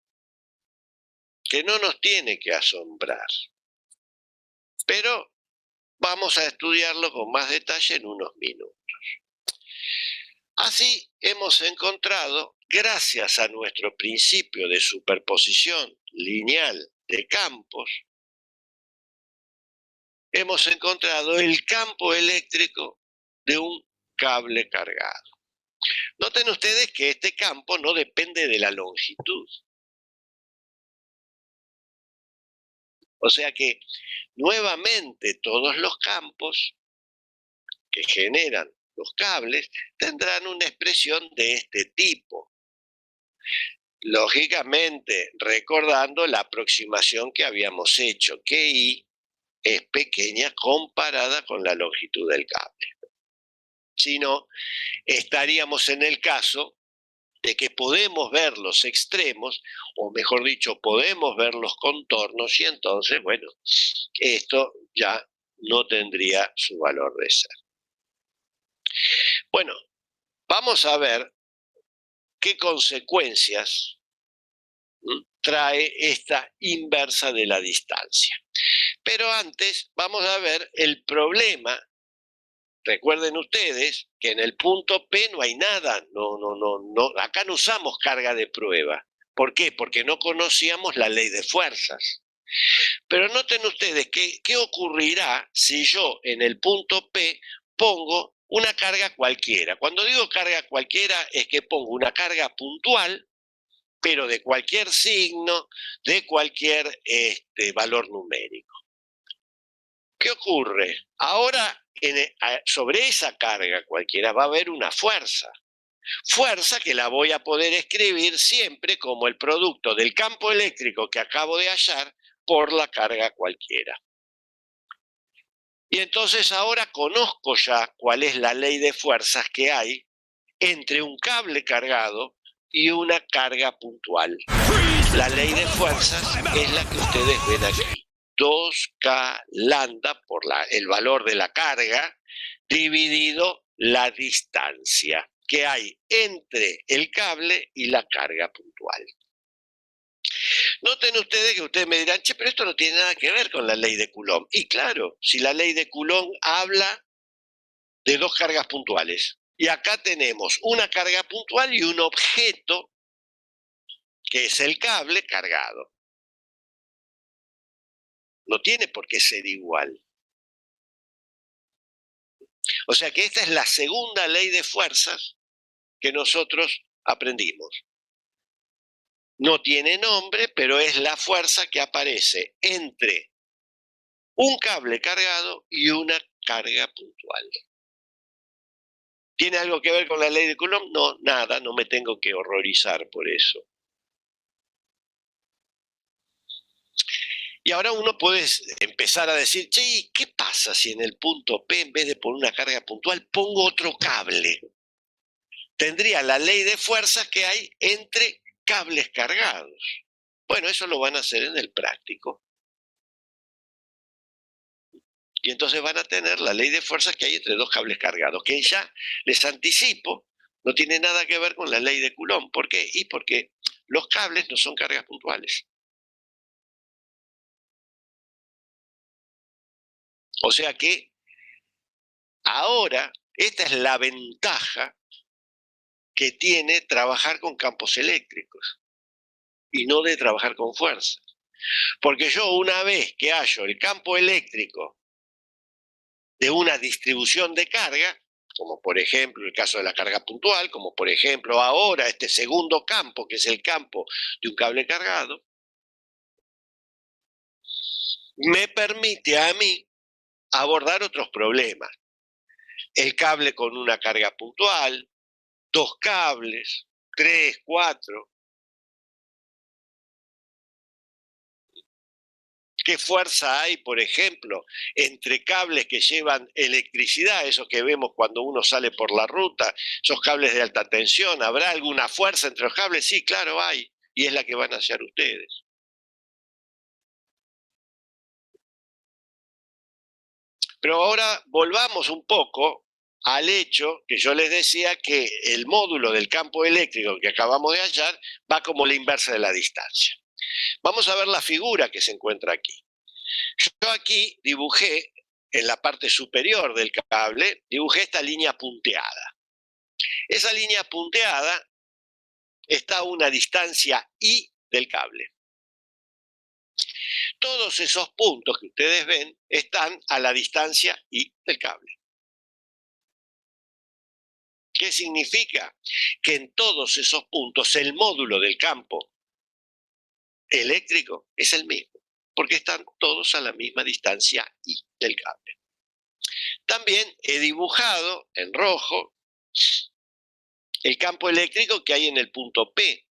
que no nos tiene que asombrar, pero vamos a estudiarlo con más detalle en unos minutos. Así hemos encontrado, gracias a nuestro principio de superposición lineal de campos, hemos encontrado el campo eléctrico de un cable cargado. Noten ustedes que este campo no depende de la longitud. O sea que, nuevamente, todos los campos que generan los cables tendrán una expresión de este tipo. Lógicamente, recordando la aproximación que habíamos hecho, que I es pequeña comparada con la longitud del cable. Si no, estaríamos en el caso de que podemos ver los extremos, o mejor dicho, podemos ver los contornos, y entonces, bueno, esto ya no tendría su valor de ser. Bueno, vamos a ver qué consecuencias trae esta inversa de la distancia. Pero antes vamos a ver el problema. Recuerden ustedes que en el punto P no hay nada, acá no usamos carga de prueba. ¿Por qué? Porque no conocíamos la ley de fuerzas. Pero noten ustedes qué ocurrirá si yo en el punto P pongo una carga cualquiera. Cuando digo carga cualquiera es que pongo una carga puntual, pero de cualquier signo, de cualquier valor numérico. ¿Ok? ¿Qué ocurre? Ahora, sobre esa carga cualquiera va a haber una fuerza. Fuerza que la voy a poder escribir siempre como el producto del campo eléctrico que acabo de hallar por la carga cualquiera. Y entonces ahora conozco ya cuál es la ley de fuerzas que hay entre un cable cargado y una carga puntual. La ley de fuerzas es la que ustedes ven aquí. 2K lambda por el valor de la carga dividido la distancia que hay entre el cable y la carga puntual. Noten ustedes que ustedes me dirán, che, pero esto no tiene nada que ver con la ley de Coulomb. Y claro, si la ley de Coulomb habla de dos cargas puntuales. Y acá tenemos una carga puntual y un objeto que es el cable cargado. No tiene por qué ser igual. O sea que esta es la segunda ley de fuerzas que nosotros aprendimos. No tiene nombre, pero es la fuerza que aparece entre un cable cargado y una carga puntual. ¿Tiene algo que ver con la ley de Coulomb? No, nada, no me tengo que horrorizar por eso. Y ahora uno puede empezar a decir, che, ¿qué pasa si en el punto P, en vez de poner una carga puntual, pongo otro cable? Tendría la ley de fuerzas que hay entre cables cargados. Bueno, eso lo van a hacer en el práctico. Y entonces van a tener la ley de fuerzas que hay entre dos cables cargados, que ya les anticipo, no tiene nada que ver con la ley de Coulomb. ¿Por qué? Y porque los cables no son cargas puntuales. O sea que ahora esta es la ventaja que tiene trabajar con campos eléctricos y no de trabajar con fuerzas. Porque yo una vez que hallo el campo eléctrico de una distribución de carga, como por ejemplo el caso de la carga puntual, como por ejemplo ahora este segundo campo, que es el campo de un cable cargado, me permite a mí abordar otros problemas. El cable con una carga puntual, dos cables, 3, 4. ¿Qué fuerza hay, por ejemplo, entre cables que llevan electricidad, esos que vemos cuando uno sale por la ruta, esos cables de alta tensión? ¿Habrá alguna fuerza entre los cables? Sí, claro, hay, y es la que van a hallar ustedes. Pero ahora volvamos un poco al hecho que yo les decía que el módulo del campo eléctrico que acabamos de hallar va como la inversa de la distancia. Vamos a ver la figura que se encuentra aquí. Yo aquí dibujé en la parte superior del cable, dibujé esta línea punteada. Esa línea punteada está a una distancia I del cable. Todos esos puntos que ustedes ven están a la distancia I del cable. ¿Qué significa? Que en todos esos puntos el módulo del campo eléctrico es el mismo, porque están todos a la misma distancia I del cable. También he dibujado en rojo el campo eléctrico que hay en el punto P,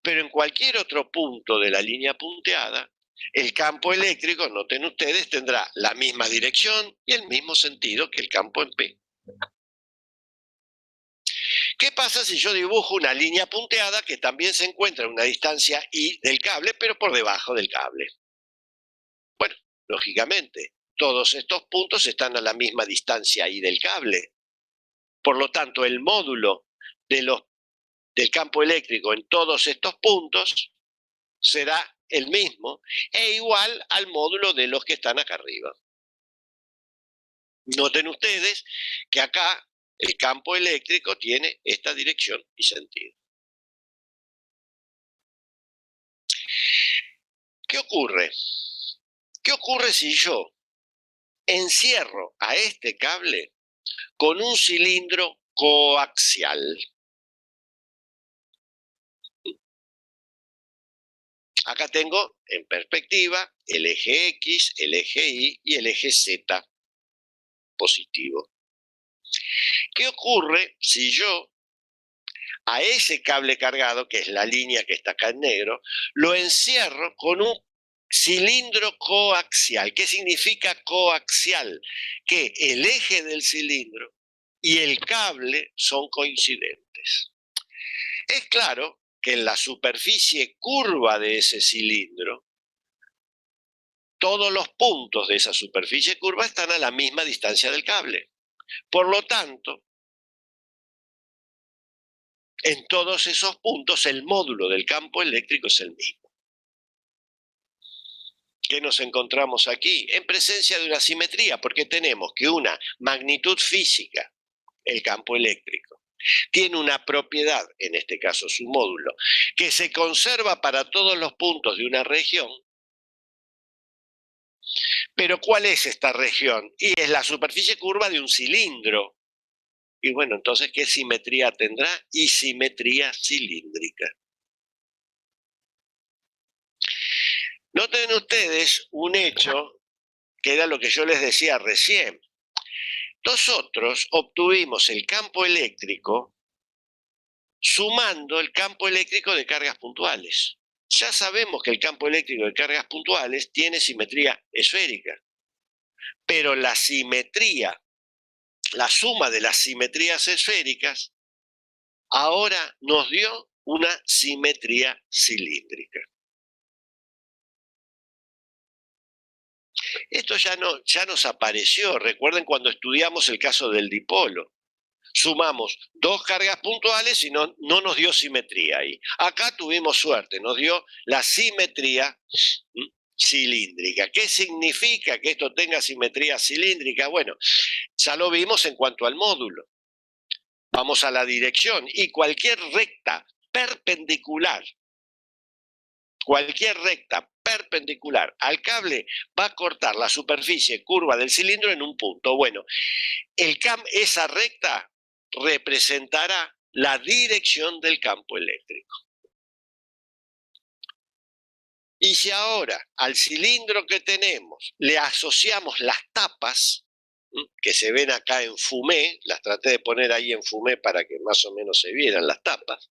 pero en cualquier otro punto de la línea punteada, el campo eléctrico, noten ustedes, tendrá la misma dirección y el mismo sentido que el campo en P. ¿Qué pasa si yo dibujo una línea punteada que también se encuentra a una distancia I del cable, pero por debajo del cable? Bueno, lógicamente, todos estos puntos están a la misma distancia I del cable. Por lo tanto, el módulo del campo eléctrico en todos estos puntos será el mismo e igual al módulo de los que están acá arriba. Noten ustedes que acá el campo eléctrico tiene esta dirección y sentido. ¿Qué ocurre? ¿Qué ocurre si yo encierro a este cable con un cilindro coaxial? Acá tengo en perspectiva el eje X, el eje Y y el eje Z positivo. ¿Qué ocurre si yo a ese cable cargado, que es la línea que está acá en negro, lo encierro con un cilindro coaxial? ¿Qué significa coaxial? Que el eje del cilindro y el cable son coincidentes. Es claro que en la superficie curva de ese cilindro, todos los puntos de esa superficie curva están a la misma distancia del cable. Por lo tanto, en todos esos puntos el módulo del campo eléctrico es el mismo. ¿Qué nos encontramos aquí? En presencia de una simetría, porque tenemos que una magnitud física, el campo eléctrico, tiene una propiedad, en este caso su módulo, que se conserva para todos los puntos de una región. Pero ¿cuál es esta región? Y es la superficie curva de un cilindro. Y bueno, entonces, ¿qué simetría tendrá? Y simetría cilíndrica. Noten ustedes un hecho que era lo que yo les decía recién. Nosotros obtuvimos el campo eléctrico sumando el campo eléctrico de cargas puntuales. Ya sabemos que el campo eléctrico de cargas puntuales tiene simetría esférica, pero la simetría, la suma de las simetrías esféricas, ahora nos dio una simetría cilíndrica. Esto ya nos apareció, recuerden cuando estudiamos el caso del dipolo. Sumamos dos cargas puntuales y no nos dio simetría ahí. Acá tuvimos suerte, nos dio la simetría cilíndrica. ¿Qué significa que esto tenga simetría cilíndrica? Bueno, ya lo vimos en cuanto al módulo. Vamos a la dirección y cualquier recta perpendicular al cable va a cortar la superficie curva del cilindro en un punto. Bueno, esa recta representará la dirección del campo eléctrico. Y si ahora al cilindro que tenemos le asociamos las tapas, que se ven acá en fumé, las traté de poner ahí en fumé para que más o menos se vieran las tapas,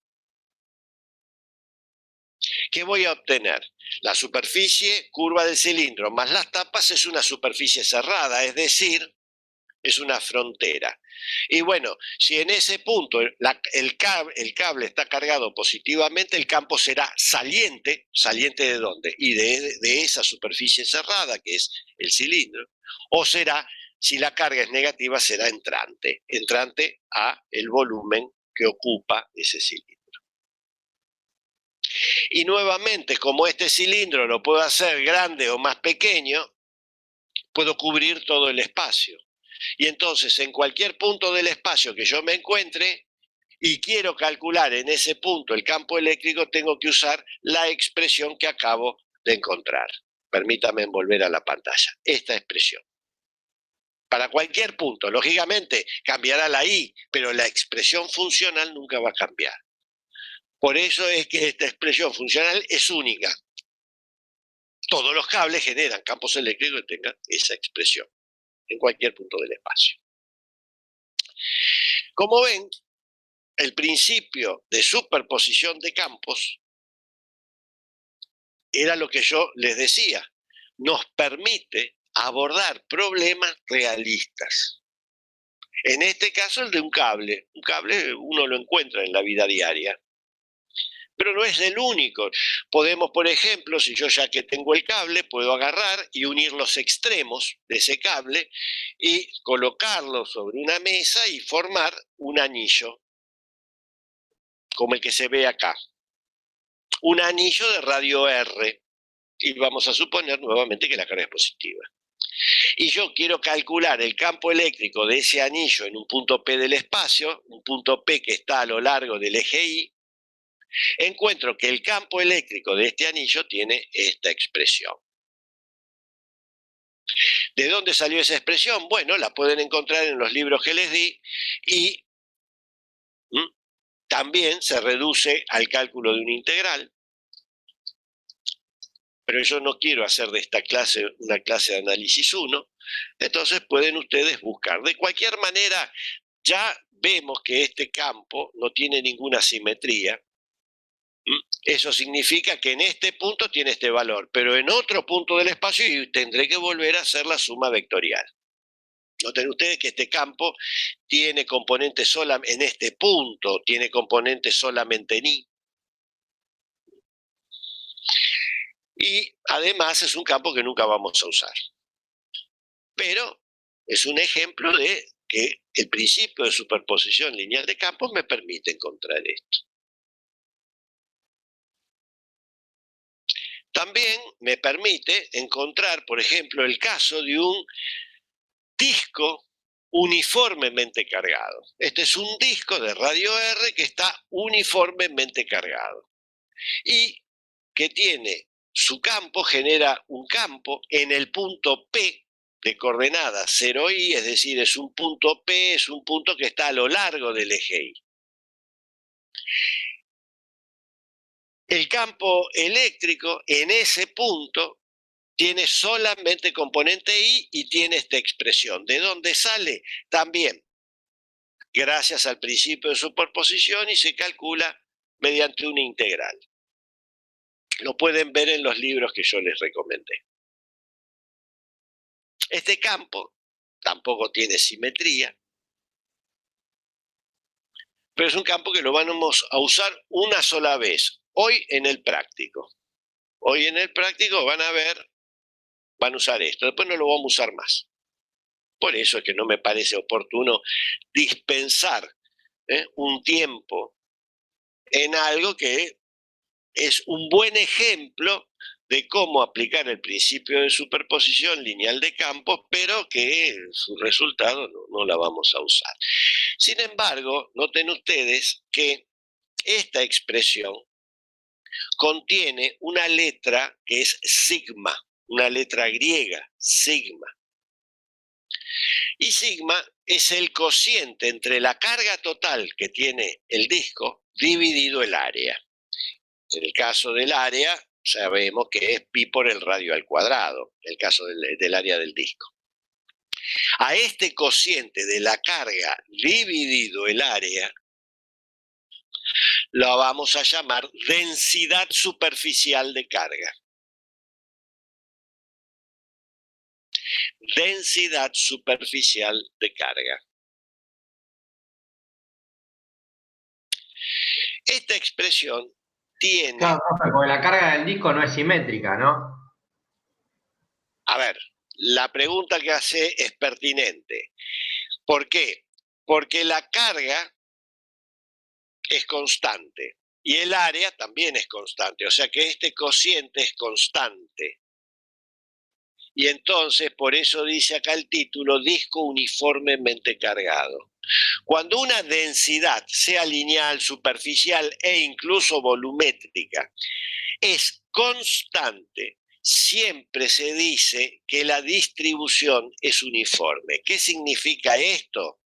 ¿qué voy a obtener? La superficie curva del cilindro más las tapas es una superficie cerrada, es decir, es una frontera. Y bueno, si en ese punto el cable está cargado positivamente, el campo será saliente. ¿Saliente de dónde? Y de esa superficie cerrada, que es el cilindro. O será, si la carga es negativa, será entrante a el volumen que ocupa ese cilindro. Y nuevamente, como este cilindro lo puedo hacer grande o más pequeño, puedo cubrir todo el espacio. Y entonces, en cualquier punto del espacio que yo me encuentre y quiero calcular en ese punto el campo eléctrico, tengo que usar la expresión que acabo de encontrar. Permítame volver a la pantalla. Esta expresión. Para cualquier punto, lógicamente, cambiará la I, pero la expresión funcional nunca va a cambiar. Por eso es que esta expresión funcional es única. Todos los cables generan campos eléctricos que tengan esa expresión en cualquier punto del espacio. Como ven, el principio de superposición de campos era lo que yo les decía, nos permite abordar problemas realistas. En este caso el de un cable. Un cable uno lo encuentra en la vida diaria, pero no es el único. Podemos, por ejemplo, si yo ya que tengo el cable, puedo agarrar y unir los extremos de ese cable y colocarlo sobre una mesa y formar un anillo, como el que se ve acá. Un anillo de radio R, y vamos a suponer nuevamente que la carga es positiva. Y yo quiero calcular el campo eléctrico de ese anillo en un punto P del espacio, un punto P que está a lo largo del eje Y, encuentro que el campo eléctrico de este anillo tiene esta expresión. ¿De dónde salió esa expresión? Bueno, la pueden encontrar en los libros que les di y también se reduce al cálculo de una integral. pero yo no quiero hacer de esta clase una clase de análisis 1, entonces pueden ustedes buscar. De cualquier manera, ya vemos que este campo no tiene ninguna simetría. Eso significa que en este punto tiene este valor, pero en otro punto del espacio tendré que volver a hacer la suma vectorial. Noten ustedes que este campo tiene componentes solamente en este punto, tiene componentes solamente en I. Y además es un campo que nunca vamos a usar. Pero es un ejemplo de que el principio de superposición lineal de campos me permite encontrar esto. También me permite encontrar, por ejemplo, el caso de un disco uniformemente cargado. Este es un disco de radio R que está uniformemente cargado y que tiene su campo, genera un campo en el punto P de coordenada 0i, es decir, es un punto P, es un punto que está a lo largo del eje Y. El campo eléctrico en ese punto tiene solamente componente I y tiene esta expresión. ¿De dónde sale? También gracias al principio de superposición y se calcula mediante una integral. Lo pueden ver en los libros que yo les recomendé. Este campo tampoco tiene simetría, pero es un campo que lo vamos a usar una sola vez, hoy en el práctico. Hoy en el práctico van a ver, van a usar esto, después no lo vamos a usar más. Por eso es que no me parece oportuno dispensar un tiempo en algo que es un buen ejemplo de cómo aplicar el principio de superposición lineal de campos, pero que su resultado no la vamos a usar. Sin embargo, noten ustedes que esta expresión contiene una letra que es sigma, una letra griega, sigma. Y sigma es el cociente entre la carga total que tiene el disco dividido el área. En el caso del área, sabemos que es pi por el radio al cuadrado, en el caso del área del disco. A este cociente de la carga dividido el área, lo vamos a llamar densidad superficial de carga. Densidad superficial de carga. Esta expresión tiene... Claro, porque la carga del disco no es simétrica, ¿no? A ver, la pregunta que hace es pertinente. ¿Por qué? Porque la carga es constante y el área también es constante, o sea que este cociente es constante. Y entonces, por eso dice acá el título, disco uniformemente cargado. Cuando una densidad, sea lineal, superficial e incluso volumétrica, es constante, siempre se dice que la distribución es uniforme. ¿Qué significa esto?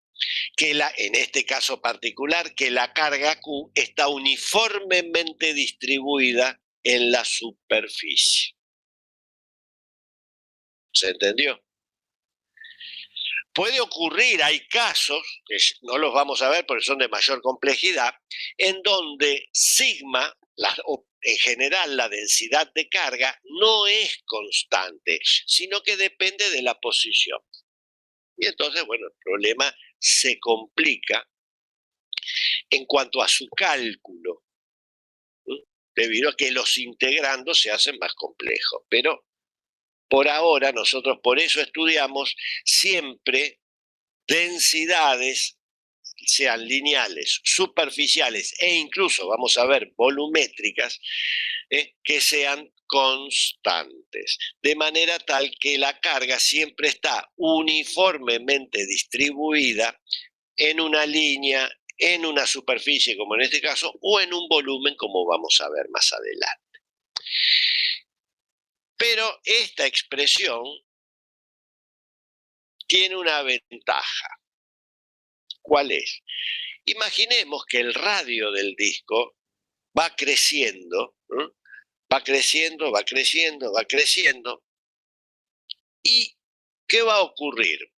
Que en este caso particular, que la carga Q está uniformemente distribuida en la superficie. ¿Se entendió? Puede ocurrir, hay casos, que no los vamos a ver porque son de mayor complejidad, en donde sigma, en general la densidad de carga, no es constante, sino que depende de la posición. Y entonces, bueno, el problema se complica en cuanto a su cálculo, debido a que los integrandos se hacen más complejos. Pero por ahora nosotros por eso estudiamos siempre densidades, sean lineales, superficiales e incluso, vamos a ver, volumétricas, que sean constantes, de manera tal que la carga siempre está uniformemente distribuida en una línea, en una superficie, como en este caso, o en un volumen, como vamos a ver más adelante. Pero esta expresión tiene una ventaja. ¿Cuál es? Imaginemos que el radio del disco va creciendo, ¿no?, va creciendo, va creciendo, va creciendo. ¿Y qué va a ocurrir?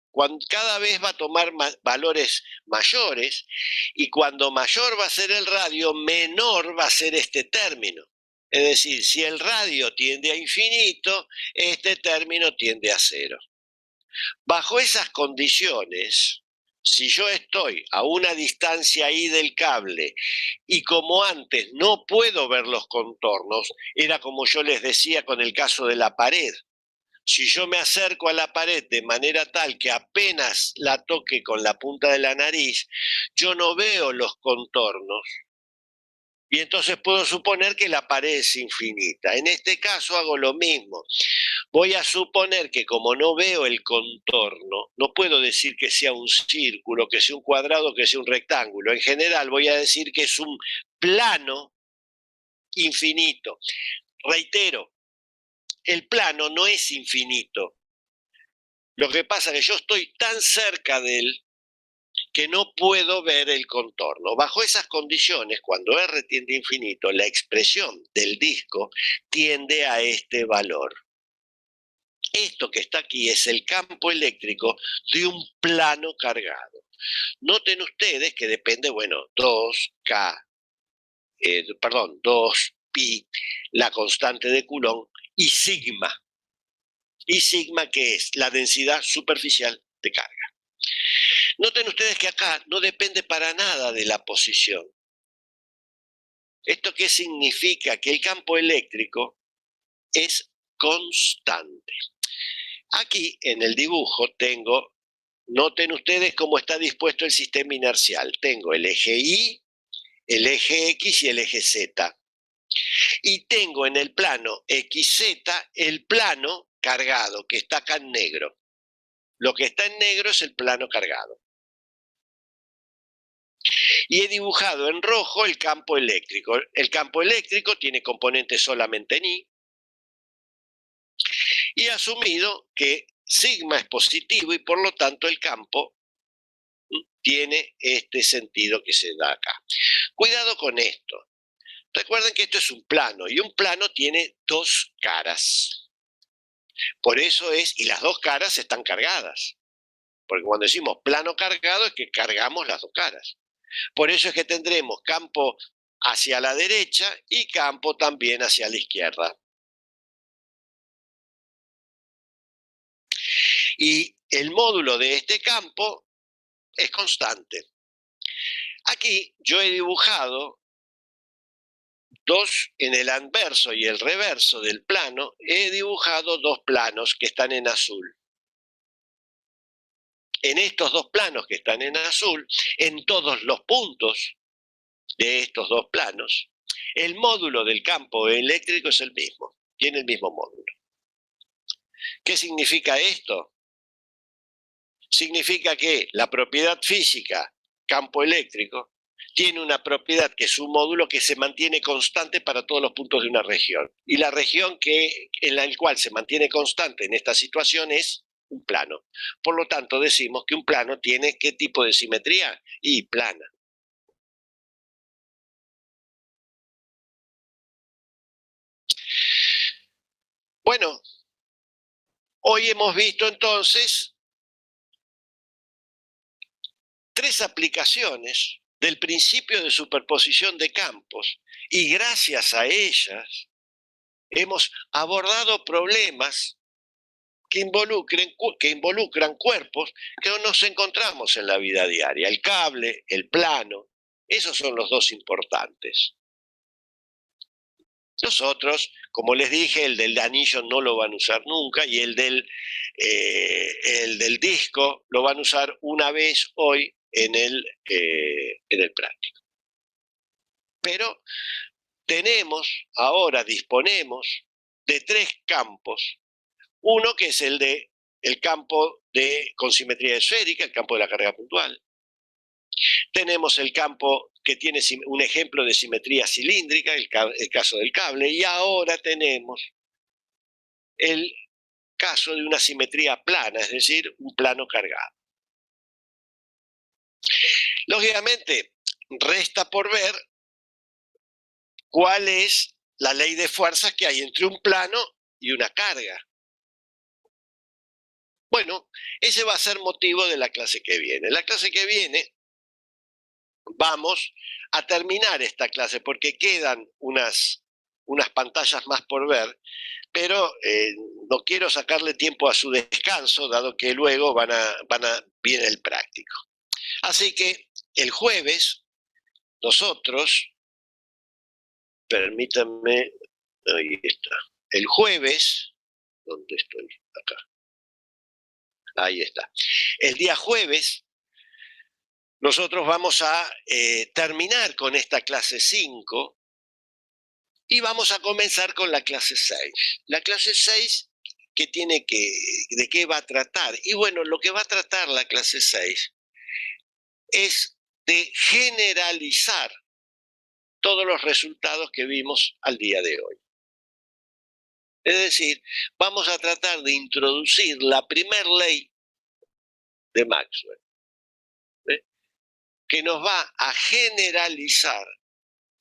Cada vez va a tomar valores mayores, y cuando mayor va a ser el radio, menor va a ser este término. Es decir, si el radio tiende a infinito, este término tiende a cero. Bajo esas condiciones, si yo estoy a una distancia ahí del cable y como antes no puedo ver los contornos, era como yo les decía con el caso de la pared. Si yo me acerco a la pared de manera tal que apenas la toque con la punta de la nariz, yo no veo los contornos. Y entonces puedo suponer que la pared es infinita. En este caso hago lo mismo. Voy a suponer que como no veo el contorno, no puedo decir que sea un círculo, que sea un cuadrado, que sea un rectángulo. En general voy a decir que es un plano infinito. Reitero, el plano no es infinito. Lo que pasa es que yo estoy tan cerca de él que no puedo ver el contorno. Bajo esas condiciones, cuando R tiende a infinito, la expresión del disco tiende a este valor. Esto que está aquí es el campo eléctrico de un plano cargado. Noten ustedes que depende, 2pi, la constante de Coulomb, y sigma. Y sigma, que es la densidad superficial de carga. Noten ustedes que acá no depende para nada de la posición. ¿Esto qué significa? Que el campo eléctrico es constante. Aquí en el dibujo tengo, noten ustedes cómo está dispuesto el sistema inercial. Tengo el eje Y, el eje X y el eje Z. Y tengo en el plano XZ el plano cargado, que está acá en negro. Lo que está en negro es el plano cargado. Y he dibujado en rojo el campo eléctrico. El campo eléctrico tiene componentes solamente en Y. Y he asumido que sigma es positivo y por lo tanto el campo tiene este sentido que se da acá. Cuidado con esto. Recuerden que esto es un plano y un plano tiene dos caras. Por eso y las dos caras están cargadas. Porque cuando decimos plano cargado es que cargamos las dos caras. Por eso es que tendremos campo hacia la derecha y campo también hacia la izquierda. Y el módulo de este campo es constante. Aquí yo he dibujado en el anverso y el reverso del plano, he dibujado dos planos que están en azul. En estos dos planos que están en azul, en todos los puntos de estos dos planos, el módulo del campo eléctrico es el mismo, tiene el mismo módulo. ¿Qué significa esto? Significa que la propiedad física, campo eléctrico, tiene una propiedad que es un módulo que se mantiene constante para todos los puntos de una región. Y la región en la cual se mantiene constante en esta situación es un plano. Por lo tanto, decimos que un plano tiene ¿qué tipo de simetría? Y plana. Bueno, hoy hemos visto entonces tres aplicaciones del principio de superposición de campos, y gracias a ellas hemos abordado problemas que involucran cuerpos que no nos encontramos en la vida diaria. El cable, el plano, esos son los dos importantes. Los otros, como les dije, el del anillo no lo van a usar nunca, y el del disco lo van a usar una vez hoy en el práctico. Pero disponemos de tres campos. Uno que es el campo con simetría esférica, el campo de la carga puntual. Tenemos el campo que tiene un ejemplo de simetría cilíndrica, el caso del cable, y ahora tenemos el caso de una simetría plana, es decir, un plano cargado. Lógicamente, resta por ver cuál es la ley de fuerzas que hay entre un plano y una carga. Bueno, ese va a ser motivo de la clase que viene. La clase que viene vamos a terminar esta clase porque quedan unas pantallas más por ver, pero no quiero sacarle tiempo a su descanso, dado que luego viene el práctico. Así que el jueves nosotros, permítanme, ahí está, el jueves, ¿dónde estoy? Acá. Ahí está. El día jueves nosotros vamos a terminar con esta clase 5 y vamos a comenzar con la clase 6. La clase 6, ¿de qué va a tratar? Y bueno, lo que va a tratar la clase 6 es de generalizar todos los resultados que vimos al día de hoy. Es decir, vamos a tratar de introducir la primera ley de Maxwell, que nos va a generalizar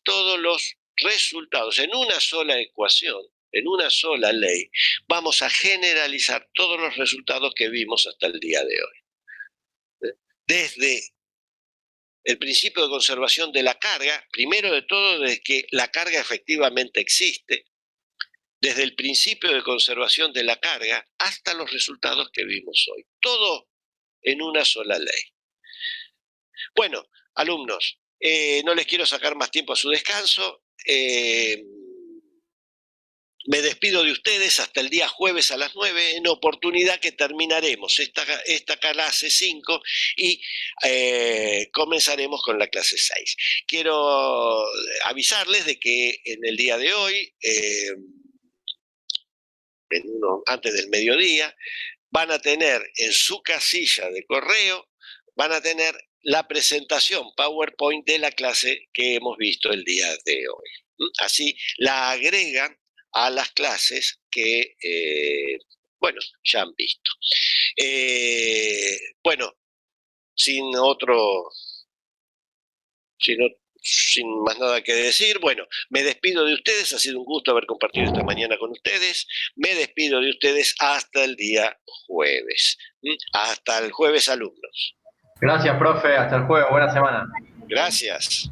todos los resultados en una sola ecuación, en una sola ley. Vamos a generalizar todos los resultados que vimos hasta el día de hoy. Desde el principio de conservación de la carga, primero de todo, desde que la carga efectivamente existe, desde el principio de conservación de la carga hasta los resultados que vimos hoy. Todo en una sola ley. Bueno, alumnos, no les quiero sacar más tiempo a su descanso. Me despido de ustedes hasta el día jueves a las 9, en oportunidad que terminaremos esta clase 5 y comenzaremos con la clase 6. Quiero avisarles de que en el día de hoy, antes del mediodía, van a tener en su casilla de correo, van a tener la presentación PowerPoint de la clase que hemos visto el día de hoy. Así la agregan a las clases que, ya han visto. Bueno, sin más nada que decir, bueno, me despido de ustedes, ha sido un gusto haber compartido esta mañana con ustedes, me despido de ustedes hasta el día jueves. Hasta el jueves, alumnos. Gracias, profe, hasta el jueves, buena semana. Gracias.